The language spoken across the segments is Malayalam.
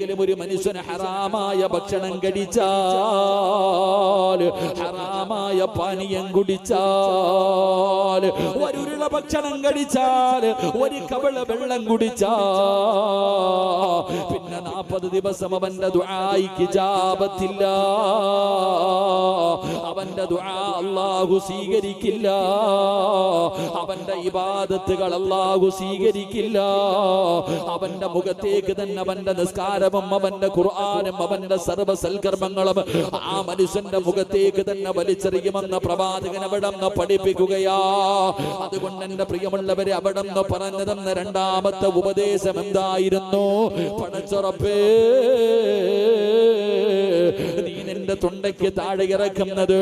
ഏതെങ്കിലും ഒരു മനുഷ്യന് ഹറാമായ ഭക്ഷണം കഴിച്ചാൽ, ഹറാമായ പാനീയം കുടിച്ചാൽ, ഒരുരുള ഭക്ഷണം കഴിച്ചാൽ, ഒരു കവള വെള്ളം കുടിച്ചാൽ, പിന്നെ 40 ദിവസം അവന്റെ ദുആയിക്ക് ഇജാബത്തില്ല. അവന്റെ ദുആ അല്ലാഹു സ്വീകരിക്കില്ല. അവന്റെ ഇബാദത്തുകൾ അല്ലാഹു സ്വീകരിക്കില്ല. അവന്റെ മുഖത്തേക്ക് തന്നെ അവന്റെ നിസ്കാരവും അവന്റെ ഖുർആനും അവന്റെ സർവ്വ സൽക്കർമ്മങ്ങളും ആ മനുഷ്യന്റെ മുഖത്തേക്ക് തന്നെ വലിച്ചെറിയുമെന്ന് പ്രവാചകൻ അവിടുന്ന് പഠിപ്പിക്കുകയാ. അതുകൊണ്ട് എന്റെ പ്രിയമുള്ളവരെ, അവിടുന്ന് പറഞ്ഞു തന്ന രണ്ടാമത്തെ ഉപദേശം എന്തായിരുന്നു? പടച്ചുറപ്പേ, നീ നിന്റെ തൊണ്ടയ്ക്ക് താഴെ ഇറക്കുന്നത്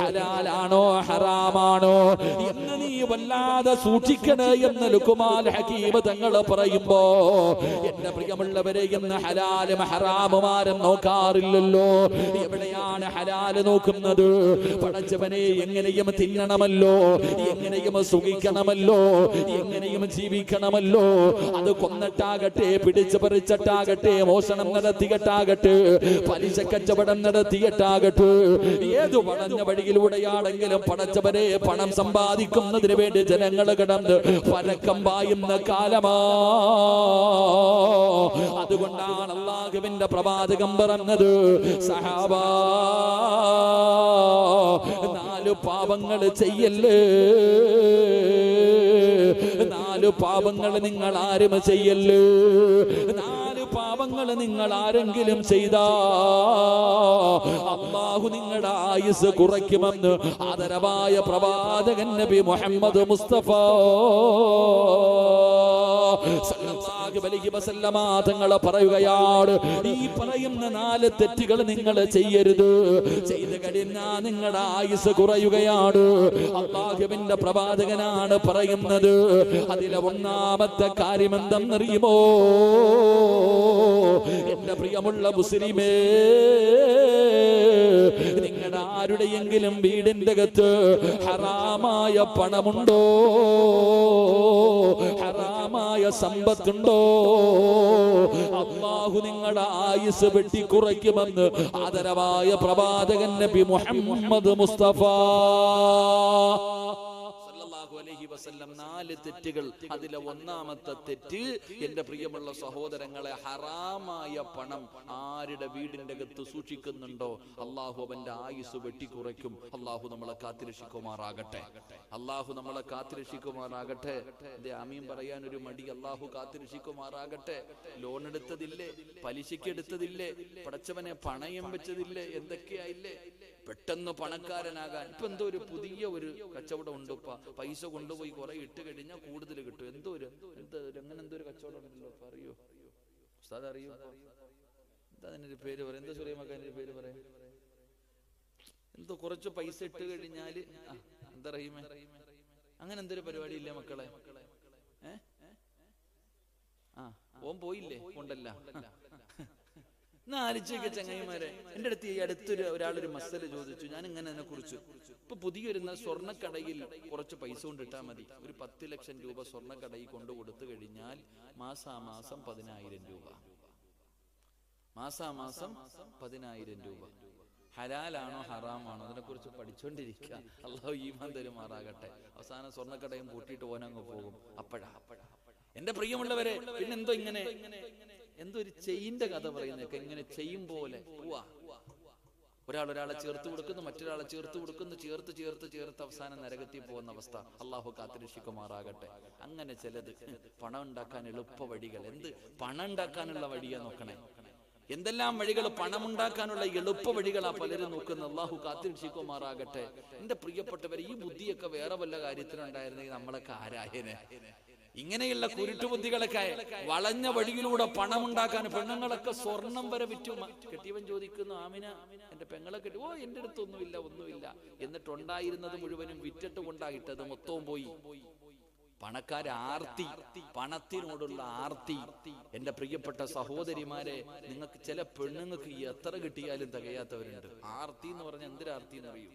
ഹലാലാണോ ഹറാമാണോ എന്ന് നീ വല്ലാതെ സൂക്ഷിക്കണേ എന്ന് ലുഖ്മാൻ ഹകീം തങ്ങൾ പറയുമ്പോ, എന്റെ പ്രിയമുള്ളവരെ, ഇന്ന് ഹലാലും ഹറാമുമാരും നോക്കാറില്ലല്ലോ. എവിടെയാണ് ഹലാല് നോക്കുന്നത്? പടച്ചവനെ, എങ്ങനെയും തിന്നണമല്ലോ, എങ്ങനെയും സുഖിക്കണമല്ലോ, എങ്ങനെയും ജീവിക്കണമല്ലോ. അത് കൊന്നിട്ടാകട്ടെ, പിടിച്ചു പറിച്ചിട്ടാകട്ടെ, മോഷണം നടത്തിയിട്ടാകട്ടെ, പലിശ കച്ചവടം നടത്തിയിട്ടാകട്ടെ, ഏതു വളഞ്ഞ വഴിയിലൂടെയാണെങ്കിലും പടച്ചവരെ, പണം സമ്പാദിക്കുന്നതിന് വേണ്ടി ജനങ്ങൾ കിടന്ന് പരക്കം പായുന്ന കാലമാ. അതുകൊണ്ടാണ് അല്ലാഹുവിന്റെ പ്രവാചകൻ പറഞ്ഞത്, സഹാബാ, 4 പാപങ്ങൾ ചെയ്യല്ലേ, 4 പാപങ്ങൾ നിങ്ങൾ ആരും ചെയ്യല്ലേ. 4 പാപങ്ങൾ നിങ്ങൾ ആരെങ്കിലും ചെയ്താ അല്ലാഹു നിങ്ങളുടെ ആയുസ് കുറയ്ക്കുമെന്ന് ആദരവായ പ്രവാചകൻ നബി മുഹമ്മദ് മുസ്തഫ സല്ലല്ലാഹു അലൈഹി വസല്ലമ തങ്ങൾ പറയുകയാണ്, ഈ പറയുന്ന 4 തെറ്റുകൾ നിങ്ങൾ ചെയ്യരുത്. ചെയ്തു കഴിഞ്ഞാൽ നിങ്ങളുടെ ആയുസ് കുറയുകയാണ്. അല്ലാഹുവിന്റെ പ്രവാചകനാണ് പറയുന്നത്. അതിലെ ഒന്നാമത്തെ കാര്യം എന്തെന്നറിയുമോ? എന്റെ പ്രിയമുള്ള മുസ്ലിമേ, നിങ്ങളുടെ ആരുടെയെങ്കിലും വീടിന്റെ അകത്ത് ഹറാമായ പണമുണ്ടോ? ഹറാമായ സമ്പത്തുണ്ടോ? അല്ലാഹു നിങ്ങളുടെ ആയുസ് വെട്ടിക്കുറയ്ക്കുമെന്ന് ആദരവായ പ്രവാചകൻ നബി മുഹമ്മദ് മുസ്തഫ സല്ലല്ലാഹു അലൈഹി വസല്ലം. 4 തെറ്റുകൾ. അതിലെ ഒന്നാമത്തെ തെറ്റ്, എന്റെ പ്രിയമുള്ള സഹോദരങ്ങളെ, ഹറാമായ പണം ആരുടെ വീടിന്റെ അകത്ത് സൂക്ഷിക്കുന്നുണ്ടോ അല്ലാഹു അവന്റെ ആയുസ് വെട്ടിക്കുറയ്ക്കും. അല്ലാഹു നമ്മളെ കാത്തിരക്ഷിക്കുമാറാകട്ടെ. അല്ലാഹു നമ്മളെ കാത്തിരക്ഷിക്കുമാറാകട്ടെ. ആമീൻ പറയാൻ ഒരു മടി. അല്ലാഹു കാത്തിരക്ഷിക്കുമാറാകട്ടെ. ലോൺ എടുത്തതില്ലേ, പലിശയ്ക്ക് എടുത്തതില്ലേ, പടച്ചവനെ പണയം വെച്ചതില്ലേ, എന്തൊക്കെയായില്ലേ. പെട്ടെന്ന് പണക്കാരനാകാൻ ഇപ്പൊ എന്തോ ഒരു പുതിയ ഒരു കച്ചവടം ഉണ്ട്. പൈസ കൊണ്ടുപോയി കുറെ ഇട്ട് കഴിഞ്ഞാൽ കൂടുതൽ കിട്ടും. അങ്ങനെ എന്തോ ഒരു കച്ചവടം ഉണ്ടല്ലോ, അറിയോ ഉസ്താദ്? അറിയോ? എന്താ അതിനൊരു പേര് പറയാം? എന്താ സുലൈമാക്കാൻ പേര് പറയാം? എന്തോ കുറച്ച് പൈസ ഇട്ട് കഴിഞ്ഞാല് എന്താ റഹീമേ, അങ്ങനെ എന്തൊരു പരിപാടി ഇല്ലേ മക്കളെ? ഓൻ പോയില്ലേ? കൊണ്ടല്ല. ആലോചിക്ക ചങ്ങായിമാരെ, എന്റെ അടുത്ത് ഈ ഒരാളൊരു മസല ചോദിച്ചു. ഞാൻ ഇങ്ങനെ അതിനെ കുറിച്ച്, ഇപ്പൊ പുതിയൊരു സ്വർണ്ണക്കടയിൽ കുറച്ച് പൈസ കൊണ്ടിട്ടാൽ മതി. ഒരു 10 ലക്ഷം രൂപ സ്വർണ്ണക്കടയിൽ കൊണ്ടു കൊടുത്തു കഴിഞ്ഞാൽ മാസാമാസം 10,000 രൂപ. മാസാമാസം 10,000 രൂപ. ഹലാലാണോ ഹറാമാണോ അതിനെക്കുറിച്ച് പഠിച്ചുകൊണ്ടിരിക്കുക. അല്ലാഹു ഈമാൻ തരുമാറാകട്ടെ. അവസാനം സ്വർണ്ണക്കടയും പൂട്ടിയിട്ട് ഓനങ്ങ് പോകും. അപ്പഴാ എന്റെ പ്രിയമുള്ളവരെ, പിന്നെന്തോ ഇങ്ങനെ എന്തോ ഒരു ചെയിന്റെ കഥ പറയുന്നൊക്കെ, ഇങ്ങനെ ചെയ്യും പോലെ പോവാ. ഒരാളെ ചേർത്ത് കൊടുക്കുന്നു, മറ്റൊരാളെ ചേർത്ത് കൊടുക്കുന്നു, ചേർത്ത് അവസാനം നരകത്തിൽ പോകുന്ന അവസ്ഥ. അല്ലാഹു കാത്തിരക്ഷിക്കുമാറാകട്ടെ. അങ്ങനെ ചിലത് പണം ഉണ്ടാക്കാൻ എളുപ്പ വഴികൾ. എന്ത് പണം ഉണ്ടാക്കാനുള്ള വഴിയാ നോക്കണേ. എന്തെല്ലാം വഴികൾ, പണമുണ്ടാക്കാനുള്ള എളുപ്പ വഴികളാ പലരും നോക്കുന്നത്. അല്ലാഹു കാത്തിരക്ഷിക്കുമാറാകട്ടെ. എന്റെ പ്രിയപ്പെട്ടവർ, ഈ ബുദ്ധിയൊക്കെ വേറെ വല്ല കാര്യത്തിനുണ്ടായിരുന്നെങ്കിൽ നമ്മളൊക്കെ ആരായനെ. ഇങ്ങനെയുള്ള കുരുട്ടുബുദ്ധികളൊക്കെ വളഞ്ഞ വഴിയിലൂടെ പണമുണ്ടാക്കാൻ പെണ്ണുങ്ങളൊക്കെ സ്വർണം വരെ വിറ്റു. കെട്ടിയവൻ ചോദിക്കുന്നു, ആമിന എന്റെ പെങ്ങളെ കെട്ടി. ഓ, എന്റെ അടുത്ത് ഒന്നുമില്ല. എന്നിട്ടുണ്ടായിരുന്നത് മുഴുവനും വിറ്റിട്ട് കൊണ്ടായിട്ടത് മൊത്തവും പോയി. പണക്കാരാർത്തി, പണത്തിനോടുള്ള ആർത്തി. എന്റെ പ്രിയപ്പെട്ട സഹോദരിമാരെ, നിങ്ങൾക്ക് ചില പെണ്ണുങ്ങൾക്ക് എത്ര കിട്ടിയാലും തികയാത്തവരുണ്ട്. ആർത്തി എന്ന് പറഞ്ഞാൽ എന്തൊരാർത്തി എന്നറിയൂ?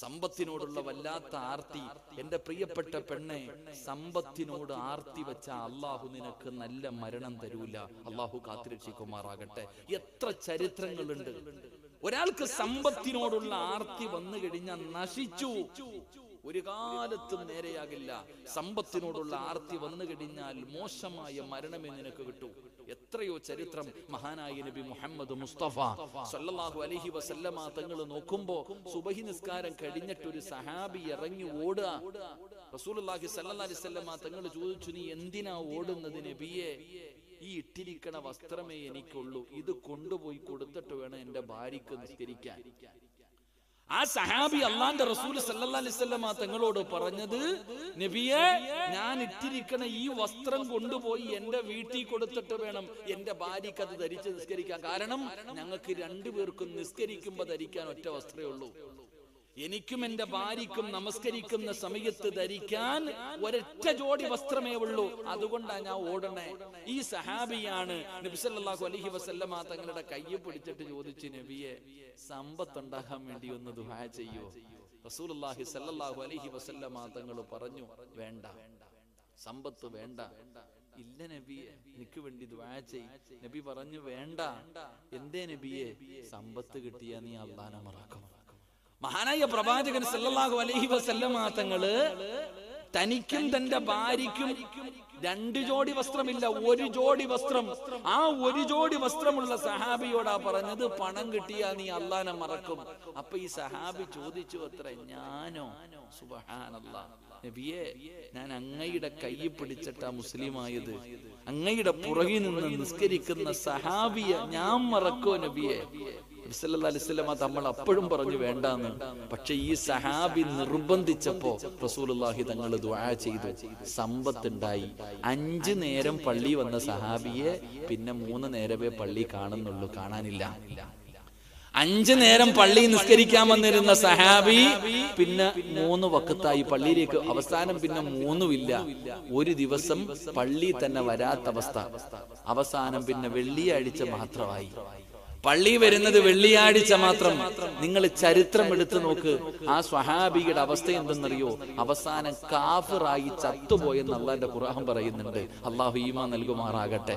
സമ്പത്തിനോടുള്ള വല്ലാത്ത ആർത്തി. എന്റെ പ്രിയപ്പെട്ട പെണ്ണെ, സമ്പത്തിനോട് ആർത്തി വെച്ച അള്ളാഹു നിനക്ക് നല്ല മരണം തരൂല. അള്ളാഹു കാത്തിരക്ഷിക്കുമാറാകട്ടെ. എത്ര ചരിത്രങ്ങളുണ്ട്. ഒരാൾക്ക് സമ്പത്തിനോടുള്ള ആർത്തി വന്നു കഴിഞ്ഞാൽ നശിച്ചു, ഒരു കാലത്തും നേരെയാകില്ല. സമ്പത്തിനോടുള്ള ആർത്തി വന്നു കഴിഞ്ഞാൽ മോശമായ മരണമേ നിനക്ക് കിട്ടൂ. എത്രയോ ചരിത്രം. മഹാനായ നബി മുഹമ്മദ് മുസ്തഫ സല്ലല്ലാഹു അലൈഹി വസല്ലമ തങ്ങൾ നോക്കുമ്പോ സുബഹി നിസ്കാരം കഴിഞ്ഞിട്ട് ഒരു സഹാബി ഇറങ്ങി ഓടുക. റസൂലുള്ളാഹി സല്ലല്ലാഹു അലൈഹി വസല്ലമ തങ്ങൾ ചോദിച്ചു, നീ എന്തിനാ ഓടുന്നത് നബിയെ? ഈ ഇട്ടിരിക്കണ വസ്ത്രമേ എനിക്കുള്ളൂ, ഇത് കൊണ്ടുപോയി കൊടുത്തിട്ട് വേണം എന്റെ ഭാര്യക്ക് നിസ്കരിക്കാൻ. ആ സഹാബി അള്ളാന്റെ റസൂൽ സല്ലല്ലാഹു അലൈഹി വസല്ലമ തങ്ങളോട് പറഞ്ഞത്, നബിയെ, ഞാൻ ഇട്ടിരിക്കണ ഈ വസ്ത്രം കൊണ്ടുപോയി എന്റെ വീട്ടിൽ കൊടുത്തിട്ട് വേണം എന്റെ ഭാര്യക്ക് അത് ധരിച്ച് നിസ്കരിക്കാൻ. കാരണം ഞങ്ങൾക്ക് രണ്ടുപേർക്കും നിസ്കരിക്കുമ്പോ ധരിക്കാൻ ഒറ്റ വസ്ത്രമേ ഉള്ളൂ. എനിക്കും എന്റെ ഭാര്യക്കും നമസ്കരിക്കുന്ന സമയത്ത് ധരിക്കാൻ ഒരൊറ്റ ജോഡി വസ്ത്രമേ ഉള്ളൂ. അതുകൊണ്ടാണ് ഞാൻ ഓടണേ. ഈ സഹാബിയാണ് നബി സല്ലല്ലാഹു അലൈഹി വസല്ലമ തങ്ങളുടെ കയ്യെ പിടിച്ചിട്ട് ചോദിച്ചു, നബിയെ, സമ്പത്തുണ്ടാകാൻ വേണ്ടി ഒന്ന് ദുആ ചെയ്യോ? റസൂലുള്ളാഹി സല്ലല്ലാഹു അലൈഹി വസല്ലമ തങ്ങൾ പറഞ്ഞു, വേണ്ട, സമ്പത്ത് വേണ്ട. ഇല്ല നബിയെ, എനിക്ക് വേണ്ടി ദുആ ചെയ്. നബി പറഞ്ഞു, വേണ്ട. എന്തേ നബിയെ? സമ്പത്ത് കിട്ടിയാ നീ അല്ലാഹനെ മറക്കും. മഹാനായ പ്രവാചകൻ സല്ലല്ലാഹു അലൈഹി വസല്ലമ തങ്ങള് തനിക്കും തന്റെ ഭാര്യയ്ക്കും രണ്ട് ജോഡി വസ്ത്രമില്ല, ഒരു ജോഡി വസ്ത്രം. ആ ഒരു ജോഡി വസ്ത്രമുള്ള സഹാബിയോടാ പറഞ്ഞത്, പണം കിട്ടിയാ നീ അല്ലാഹനെ മറക്കും. അപ്പൊ ഈ സഹാബി ചോദിച്ചു, അത്ര ഞാനോ? സുബ്ഹാനല്ലാഹ് നബിയെ, ഞാൻ അങ്ങയുടെ കൈ പിടിച്ചിട്ടാ മുസ്ലിമായത്. അങ്ങയുടെ പുറകിൽ നിന്ന് നിസ്കരിക്കുന്ന സഹാബിയെ ഞാൻ മറക്കോ നബിയെ? സല്ലല്ലാഹു അലൈഹി വസല്ലമ തങ്ങൾ അപ്പോഴും പറഞ്ഞു വേണ്ടാന്ന്. പക്ഷെ ഈ സഹാബി നിർബന്ധിച്ചപ്പോ റസൂലുള്ളാഹി തങ്ങൾ ദുആ ചെയ്തു, സമ്പത്തുണ്ടായി. 5 നേരം പള്ളി വന്ന സഹാബിയെ പിന്നെ 3 നേരമേ പള്ളി കാണുന്നുള്ളൂ, കാണാനില്ല. 5 നേരം പള്ളി നിസ്കരിക്കാൻ വന്നിരുന്ന സഹാബി പിന്നെ 3 വഖത്തായി പള്ളിയിലേക്ക്. അവസാനം പിന്നെ 3 ഇല്ല. ഒരു ദിവസം പള്ളി തന്നെ വരാത്ത അവസ്ഥ. അവസാനം പിന്നെ വെള്ളിയാഴ്ച മാത്രമായി. പള്ളി വരുന്നത് വെള്ളിയാഴ്ച മാത്രം. നിങ്ങൾ ചരിത്രം എടുത്തു നോക്ക്. ആ സ്വഹാബിയുടെ അവസ്ഥ എന്തെന്നറിയോ? അവസാനം കാഫിറായി ചത്തുപോയെന്ന് അള്ളാന്റെ ഖുർആൻ പറയുന്നുണ്ട്. അള്ളാഹു ഈമാൻ നൽകുമാറാകട്ടെ.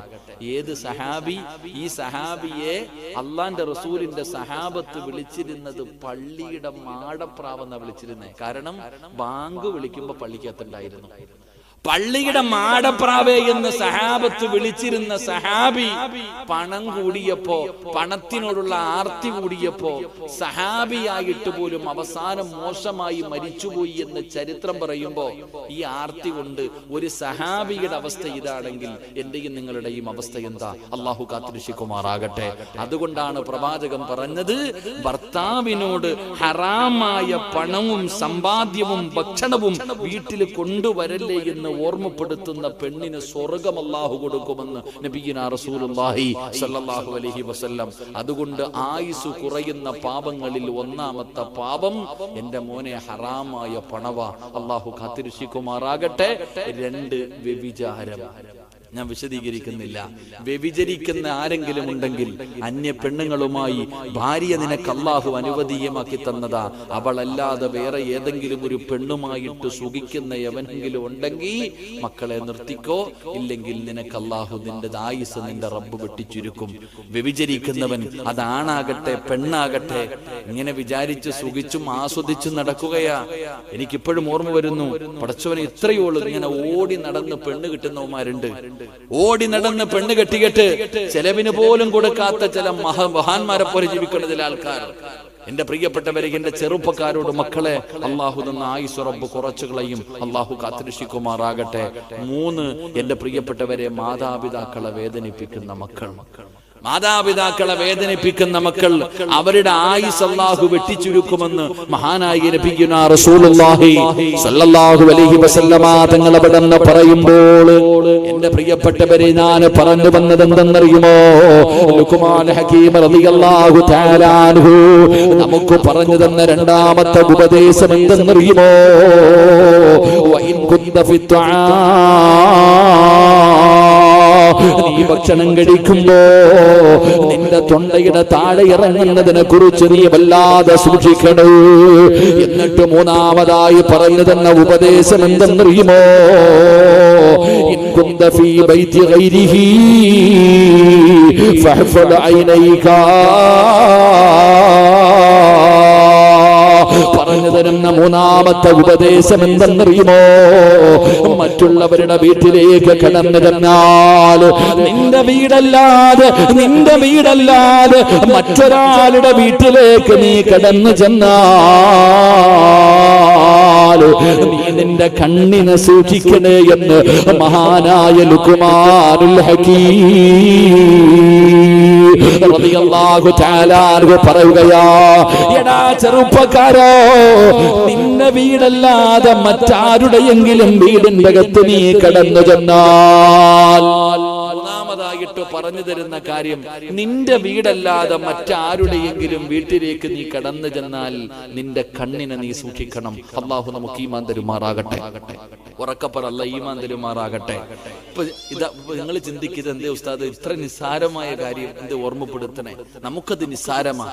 ഏത് സഹാബി? ഈ സഹാബിയെ അള്ളാന്റെ റസൂലിന്റെ സഹാബത്ത് വിളിച്ചിരുന്നത് പള്ളിയുടെ മാടപ്രാവെന്നാ വിളിച്ചിരുന്നേ. കാരണം ബാങ്ക് വിളിക്കുമ്പോ പള്ളിക്കകത്തുണ്ടായിരുന്നു. പള്ളിയുടെ മാടപ്രാവേ എന്ന് സഹാബത്ത് വിളിച്ചിരുന്ന സഹാബി പണം കൂടിയപ്പോ, പണത്തിനോടുള്ള ആർത്തി കൂടിയപ്പോ സഹാബിയായിട്ട് പോലും അവസാനം മോശമായി മരിച്ചുപോയി എന്ന് ചരിത്രം പറയുമ്പോ ഈ ആർത്തി കൊണ്ട് ഒരു സഹാബിയുടെ അവസ്ഥ ഇതാണെങ്കിൽ എന്റെയും നിങ്ങളുടെയും അവസ്ഥ എന്താ? അള്ളാഹു കാത്തിരക്ഷിക്കുമാറാകട്ടെ. അതുകൊണ്ടാണ് പ്രവാചകൻ പറഞ്ഞത്, ഭർത്താവിനോട് ഹറാമായ പണവും സമ്പാദ്യവും ഭക്ഷണവും വീട്ടിൽ കൊണ്ടുവരല്ലേ എന്ന് ഓർമ്മപ്പെടുത്തുന്ന പെണ്ണിന് സ്വർഗ്ഗം അല്ലാഹു കൊടുക്കുമെന്ന് നബിയുനാ റസൂലുള്ളാഹി സ്വല്ലല്ലാഹു അലൈഹി വസല്ലം. അതുകൊണ്ട് ആയുസ് കുറയുന്ന പാപങ്ങളിൽ ഒന്നാമത്തെ പാപം എന്റെ മോനെ ഹറാമായ പണവ. അല്ലാഹു കാത്തിരക്ഷിക്കുമാറാകട്ടെ. 2 വ്യഭിചാരം. ഞാൻ വിശദീകരിക്കുന്നില്ല. വ്യഭിചരിക്കുന്ന ആരെങ്കിലും ഉണ്ടെങ്കിൽ അന്യ പെണ്ണുങ്ങളുമായി ഭാര്യ നിനക്ക് അല്ലാഹു അനുവദീയമാക്കി തന്നതാ. അവളല്ലാതെ വേറെ ഏതെങ്കിലും ഒരു പെണ്ണുമായിട്ട് സുഖിക്കുന്ന എവനെങ്കിലും ഉണ്ടെങ്കിൽ മക്കളെ നിർത്തിക്കോ. ഇല്ലെങ്കിൽ നിനക്ക് അല്ലാഹു നിന്റെ ആയുസ് നിന്റെ റബ്ബ് വെട്ടിച്ചുരുക്കും. വ്യഭിചരിക്കുന്നവൻ അതാണാകട്ടെ പെണ്ണാകട്ടെ ഇങ്ങനെ വിചാരിച്ച് സുഖിച്ചും ആസ്വദിച്ചും നടക്കുകയാ. എനിക്കിപ്പോഴും ഓർമ്മ വരുന്നു, പടച്ചവനെ ഇത്രയോളം ഇങ്ങനെ ഓടി നടന്ന് പെണ്ണ് കിട്ടുന്നവന്മാരുണ്ട്. ഓടി നടന്ന് പെണ്ണ് കെട്ടികെട്ട് ചെലവിന് പോലും കൊടുക്കാത്ത ചില മഹാന്മാരെ പോലെ ജീവിക്കുന്ന ചില ആൾക്കാർ. എന്റെ പ്രിയപ്പെട്ടവരെ, എന്റെ ചെറുപ്പക്കാരോട്, മക്കളെ, അള്ളാഹു തന്ന ആയുസ് റബ്ബ് കുറച്ചുകളയും. അള്ളാഹു കാത്തിരക്ഷിക്കുമാറാകട്ടെ. 3 എന്റെ പ്രിയപ്പെട്ടവരെ, മാതാപിതാക്കളെ വേദനിപ്പിക്കുന്ന മക്കൾ. മാതാപിതാക്കളെ വേദനിപ്പിക്കുന്ന മക്കൾ, അവരുടെ ആയുസ് അല്ലാഹു വെട്ടിച്ചുരുക്കുമെന്ന് മഹാനായ നബിയുനാ റസൂലുള്ളാഹി സ്വല്ലല്ലാഹു അലൈഹി വസല്ലമ തങ്ങൾ അവിടെന്ന് പറയുമ്പോൾ എന്റെ പ്രിയപ്പെട്ടവരെ, ഞാൻ പറഞ്ഞു വന്നത് എന്തെന്നറിയുമോ? ലുഖ്മാൻ ഹകീം റളിയല്ലാഹു തആല അൻഹു നമുക്ക് പറഞ്ഞു തന്ന രണ്ടാമത്തെ ഉപദേശം എന്തെന്നറിയുമോ? വഇൻ കുന്ത ഫി നീ ഭക്ഷണം കഴിക്കുമ്പോ നിന്റെ തൊണ്ടയുടെ താഴെ ഇറങ്ങുന്നതിനെ കുറിച്ച് നീ വല്ലാതെ സൂക്ഷിക്കണേ. എന്നിട്ട് മൂന്നാമതായി പറഞ്ഞു തന്ന ഉപദേശം എന്തെന്നറിയുമോ? ഇൻ കുന്ത ഫീ ബൈതി ഗൈരിഹി ഫഹ്ഫദ് ഐനൈക. പറഞ്ഞു തരുന്ന മൂന്നാമത്തെ ഉപദേശം എന്തെന്നറിയുമോ? മറ്റുള്ളവരുടെ വീട്ടിലേക്ക് കടന്നു ചെന്നാൽ നിന്റെ വീടല്ലാതെ മറ്റൊരാളുടെ വീട്ടിലേക്ക് നീ കടന്നു ചെന്നാൽ നീ നിന്റെ കണ്ണിനെ സൂക്ഷിക്കണേ എന്ന് മഹാനായ ലുഖ്മാനുൽ ഹകീം റളിയല്ലാഹു തആല പറയുകയാ, എടാ ചെറുപ്പക്കാരോ, നിന്റെ വീടല്ലാതെ മറ്റാരുടെയെങ്കിലും വീടിന്റെ അകത്ത് നീ കടന്നു ചെന്നാൽ, മൂന്നാമതായിട്ട് പറഞ്ഞു തരുന്ന കാര്യം, നിന്റെ വീടല്ലാതെ മറ്റാരുടെയെങ്കിലും വീട്ടിലേക്ക് നീ കടന്നു ചെന്നാൽ നിന്റെ കണ്ണിനെ നീ സൂക്ഷിക്കണം. അല്ലാഹു നമുക്ക് ഈമാൻ തരുമാറാകട്ടെ. ഉറക്കപ്പറ അല്ല ഈമാൻ തരുമാറാകട്ടെ. ഇപ്പൊ ഇതാ നിങ്ങൾ ചിന്തിക്കുന്നത്, എന്തേ ഉസ്താദ് ഇത്ര നിസ്സാരമായ കാര്യം എന്ത് ഓർമ്മപ്പെടുത്തണേ? നമുക്കത് നിസ്സാരമാണ്.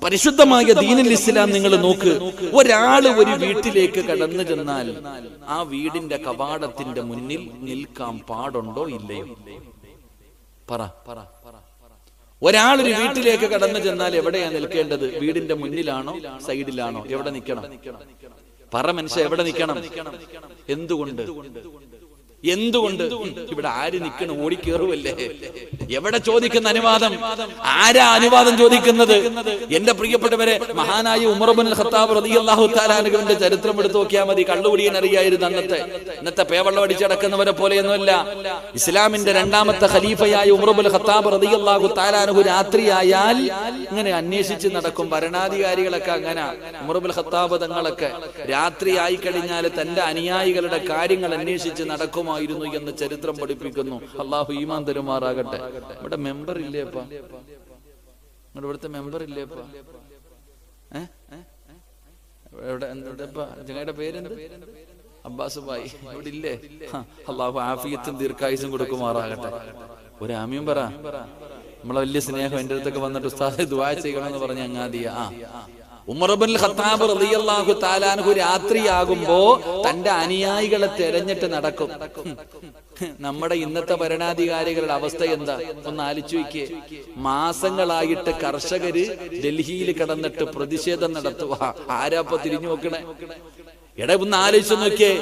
പരിശുദ്ധമായ ദീനുൽ ഇസ്ലാം നിങ്ങൾ നോക്ക്. ഒരാള് ഒരു വീട്ടിലേക്ക് കടന്നു ചെന്നാൽ ആ വീടിന്റെ കവാടത്തിന്റെ മുന്നിൽ നിൽക്കാൻ പാടുണ്ടോ ഇല്ലയോ? പറ. ഒരാളൊരു വീട്ടിലേക്ക് കടന്നു ചെന്നാൽ എവിടെയാ നിൽക്കേണ്ടത്? വീടിന്റെ മുന്നിലാണോ സൈഡിലാണോ? എവിടെ നിൽക്കണം? പറ മനുഷ്യ, എവിടെ നിൽക്കണം? എന്തുകൊണ്ട്? ഇവിടെ ആര് നിൽക്കണം? ഓടിക്കേറുവല്ലേ? എവിടെ ചോദിക്കുന്ന അനുവാദം? ആരാ അനുവാദം ചോദിക്കുന്നത്? എന്റെ പ്രിയപ്പെട്ടവരെ, മഹാനായ ഉമർ ഇബ്നുൽ ഖത്താബ് റളിയല്ലാഹു തആല അൻഹുവിന്റെ ചരിത്രം എടുത്തു നോക്കിയാൽ മതി. കള്ളുകുടിയൻ അറിയായിരുന്നു ഇന്നത്തെ പേവെള്ളം അടിച്ചടക്കുന്നവരെ പോലെയൊന്നുമല്ല. ഇസ്ലാമിന്റെ രണ്ടാമത്തെ ഖലീഫയായ ഉമർ ഇബ്നുൽ ഖത്താബ് റളിയല്ലാഹു തആല അൻഹു രാത്രിയായാൽ ഇങ്ങനെ അന്വേഷിച്ച് നടക്കും. ഭരണാധികാരികളൊക്കെ അങ്ങനെ, ഉമർ ഇബ്നുൽ ഖത്താബ് തങ്ങളൊക്കെ രാത്രിയായി കഴിഞ്ഞാൽ തന്റെ അനുയായികളുടെ കാര്യങ്ങൾ അന്വേഷിച്ച് നടക്കും എന്ന് ചരിത്രം പഠിപ്പിക്കുന്നു. അല്ലാഹു ഈമാൻ തരുമാറാകട്ടെ. ഇവിടെ മെമ്പർ ഇല്ലേപ്പാ? ഇവിടുത്തെ മെമ്പർ ഇല്ലേപ്പാ? ചങ്ങയുടെ പേരെന്ത്? അബ്ബാസ് ഭായി ഇവിടെ ഇല്ലേ? അല്ലാഹു ആഫിയത്തും ദീർഘായുസും കൊടുക്കുമാറാകട്ടെ. ഒരു ആമീൻ പറ. നമ്മളെ വലിയ സ്നേഹം എന്റെ അടുത്തൊക്കെ വന്നിട്ട് ഉസ്താദെ ദുആ ചെയ്യണമെന്ന് പറഞ്ഞ അങ്ങാദിയ ഉമർ ഇബ്നുൽ ഖത്താബ് റളിയല്ലാഹു തആല അൻഹു രാത്രിയാകുമ്പോ തന്റെ അനുയായികളെ തെരഞ്ഞിട്ട് നടക്കും. നമ്മുടെ ഇന്നത്തെ ഭരണാധികാരികളുടെ അവസ്ഥ എന്താ? ഒന്ന് ആലോചിച്ച് നോക്കിയേ. മാസങ്ങളായിട്ട് കർഷകര് ഡൽഹിയിൽ കിടന്നിട്ട് പ്രതിഷേധം നടത്തുക. ആരാപ്പ തിരിഞ്ഞു നോക്കണേ? എടാ ഒന്ന് ആലോചിച്ച് നോക്കിയേ.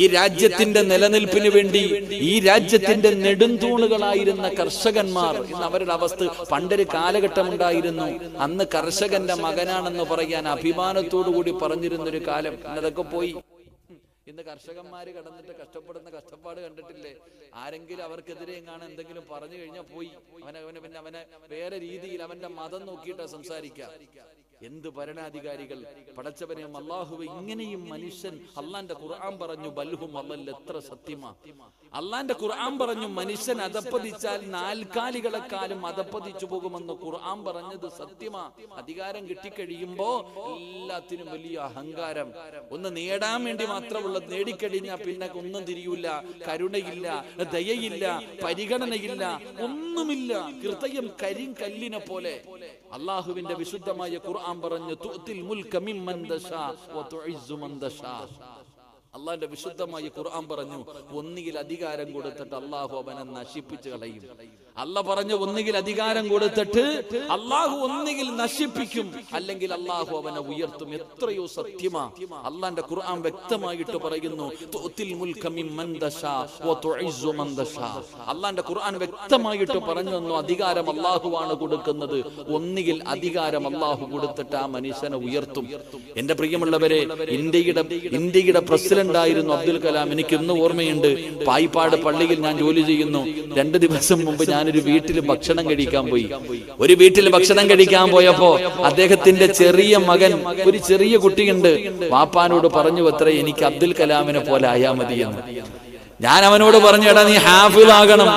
ഈ രാജ്യത്തിന്റെ നിലനിൽപ്പിന് വേണ്ടി ഈ രാജ്യത്തിന്റെ നെടുന്തൂണുകളായിരുന്ന കർഷകന്മാർ ഇന്ന് അവരുടെ അവസ്ഥ. പണ്ടൊരു കാലഘട്ടം ഉണ്ടായിരുന്നു, അന്ന് കർഷകന്റെ മകനാണെന്ന് പറയാൻ അഭിമാനത്തോടു കൂടി പറഞ്ഞിരുന്നൊരു കാലം. അതൊക്കെ പോയി. ഇന്ന് കർഷകന്മാര് കടന്നിട്ട് കഷ്ടപ്പെടുന്ന കഷ്ടപ്പാട് കണ്ടിട്ടില്ലേ? ആരെങ്കിലും അവർക്കെതിരെ എങ്ങാണ് എന്തെങ്കിലും പറഞ്ഞു കഴിഞ്ഞാൽ പോയി. അവനെ വേറെ രീതിയിൽ അവന്റെ മതം നോക്കിയിട്ടാ സംസാരിക്കുക. എന്ത് ഭരണാധികാരികൾ! പടച്ചവനെ അല്ലാഹുവേ, ഇങ്ങനെയും മനുഷ്യൻ. അള്ളാന്റെ ഖുർആൻ പറഞ്ഞു ബൽഹും അല്ലൽ, എത്ര സത്യമാ. അള്ളാന്റെ ഖുർആൻ പറഞ്ഞു മനുഷ്യൻ അധപ്പതിച്ചാൽ നാൽക്കാലികളെക്കാളും അധപ്പതിച്ചു പോകുമെന്ന് ഖുർആൻ പറഞ്ഞത് സത്യമാ. അധികാരം കിട്ടിക്കഴിയുമ്പോ എല്ലാത്തിനും വലിയ അഹങ്കാരം. ഒന്ന് നേടാൻ വേണ്ടി മാത്രമുള്ളത്. നേടിക്കഴിഞ്ഞാൽ പിന്നെ ഒന്നും തിരിയൂല. കരുണയില്ല, ദയയില്ല, പരിഗണനയില്ല, ഒന്നുമില്ല. ഹൃദയം കരിങ്കല്ലിനെ പോലെ. അള്ളാഹുവിന്റെ വിശുദ്ധമായ ഖുർആൻ പറഞ്ഞു തുഅ്തിൽ മുൽക മിമ്മൻ തശാ വ തുഇസ്സു മൻ തശാ. അള്ളാന്റെ വിശുദ്ധമായ ഖുർആൻ പറഞ്ഞു ഒന്നുകിൽ അധികാരം കൊടുത്തിട്ട് അള്ളാഹു അവനെ നശിപ്പിച്ചു കളയും. അല്ല പറഞ്ഞു ഒന്നുകിൽ അധികാരം കൊടുത്തിട്ട് അള്ളാഹു ഒന്നുകിൽ നശിപ്പിക്കും, അല്ലെങ്കിൽ അള്ളാഹു അവനെ ഉയർത്തും. എത്രയോ സത്യമാ. അള്ളാന്റെ ഖുർആൻ വ്യക്തമായിട്ട് പറയുന്നു തുഅ്തിൽ മുൽക മിമ്മൻ തശാ വ തുഇസ്സു മൻ തശാ. അള്ളാന്റെ ഖുർആൻ വ്യക്തമായിട്ട് പറഞ്ഞു തന്നു അധികാരം അള്ളാഹുവാണ് കൊടുക്കുന്നത്. ഒന്നുകിൽ അധികാരം അള്ളാഹു കൊടുത്തിട്ട് ആ മനുഷ്യനെ ഉയർത്തും. എന്റെ പ്രിയമുള്ളവരെ, ഇന്ത്യയുടെ പ്രസിഡന്റ് ആയിരുന്നു അബ്ദുൽ കലാം. എനിക്ക് ഇന്ന് ഓർമ്മയുണ്ട്. പായിപ്പാട് പള്ളിയിൽ ഞാൻ ജോലി ചെയ്യുന്നു. 2 ദിവസം മുമ്പ് ഞാനൊരു വീട്ടിൽ ഭക്ഷണം കഴിക്കാൻ പോയി. ഒരു വീട്ടിൽ ഭക്ഷണം കഴിക്കാൻ പോയപ്പോ അദ്ദേഹത്തിന്റെ ചെറിയ മകൻ, ഒരു ചെറിയ കുട്ടിയുണ്ട്, വാപ്പാനോട് പറഞ്ഞു അത്രേ എനിക്ക് അബ്ദുൽ കലാമിനെ പോലെ ആയാ മതിയെന്ന്. ഞാൻ അവനോട് പറഞ്ഞു എടാ നീ ഹാഫിൾ ആകണം.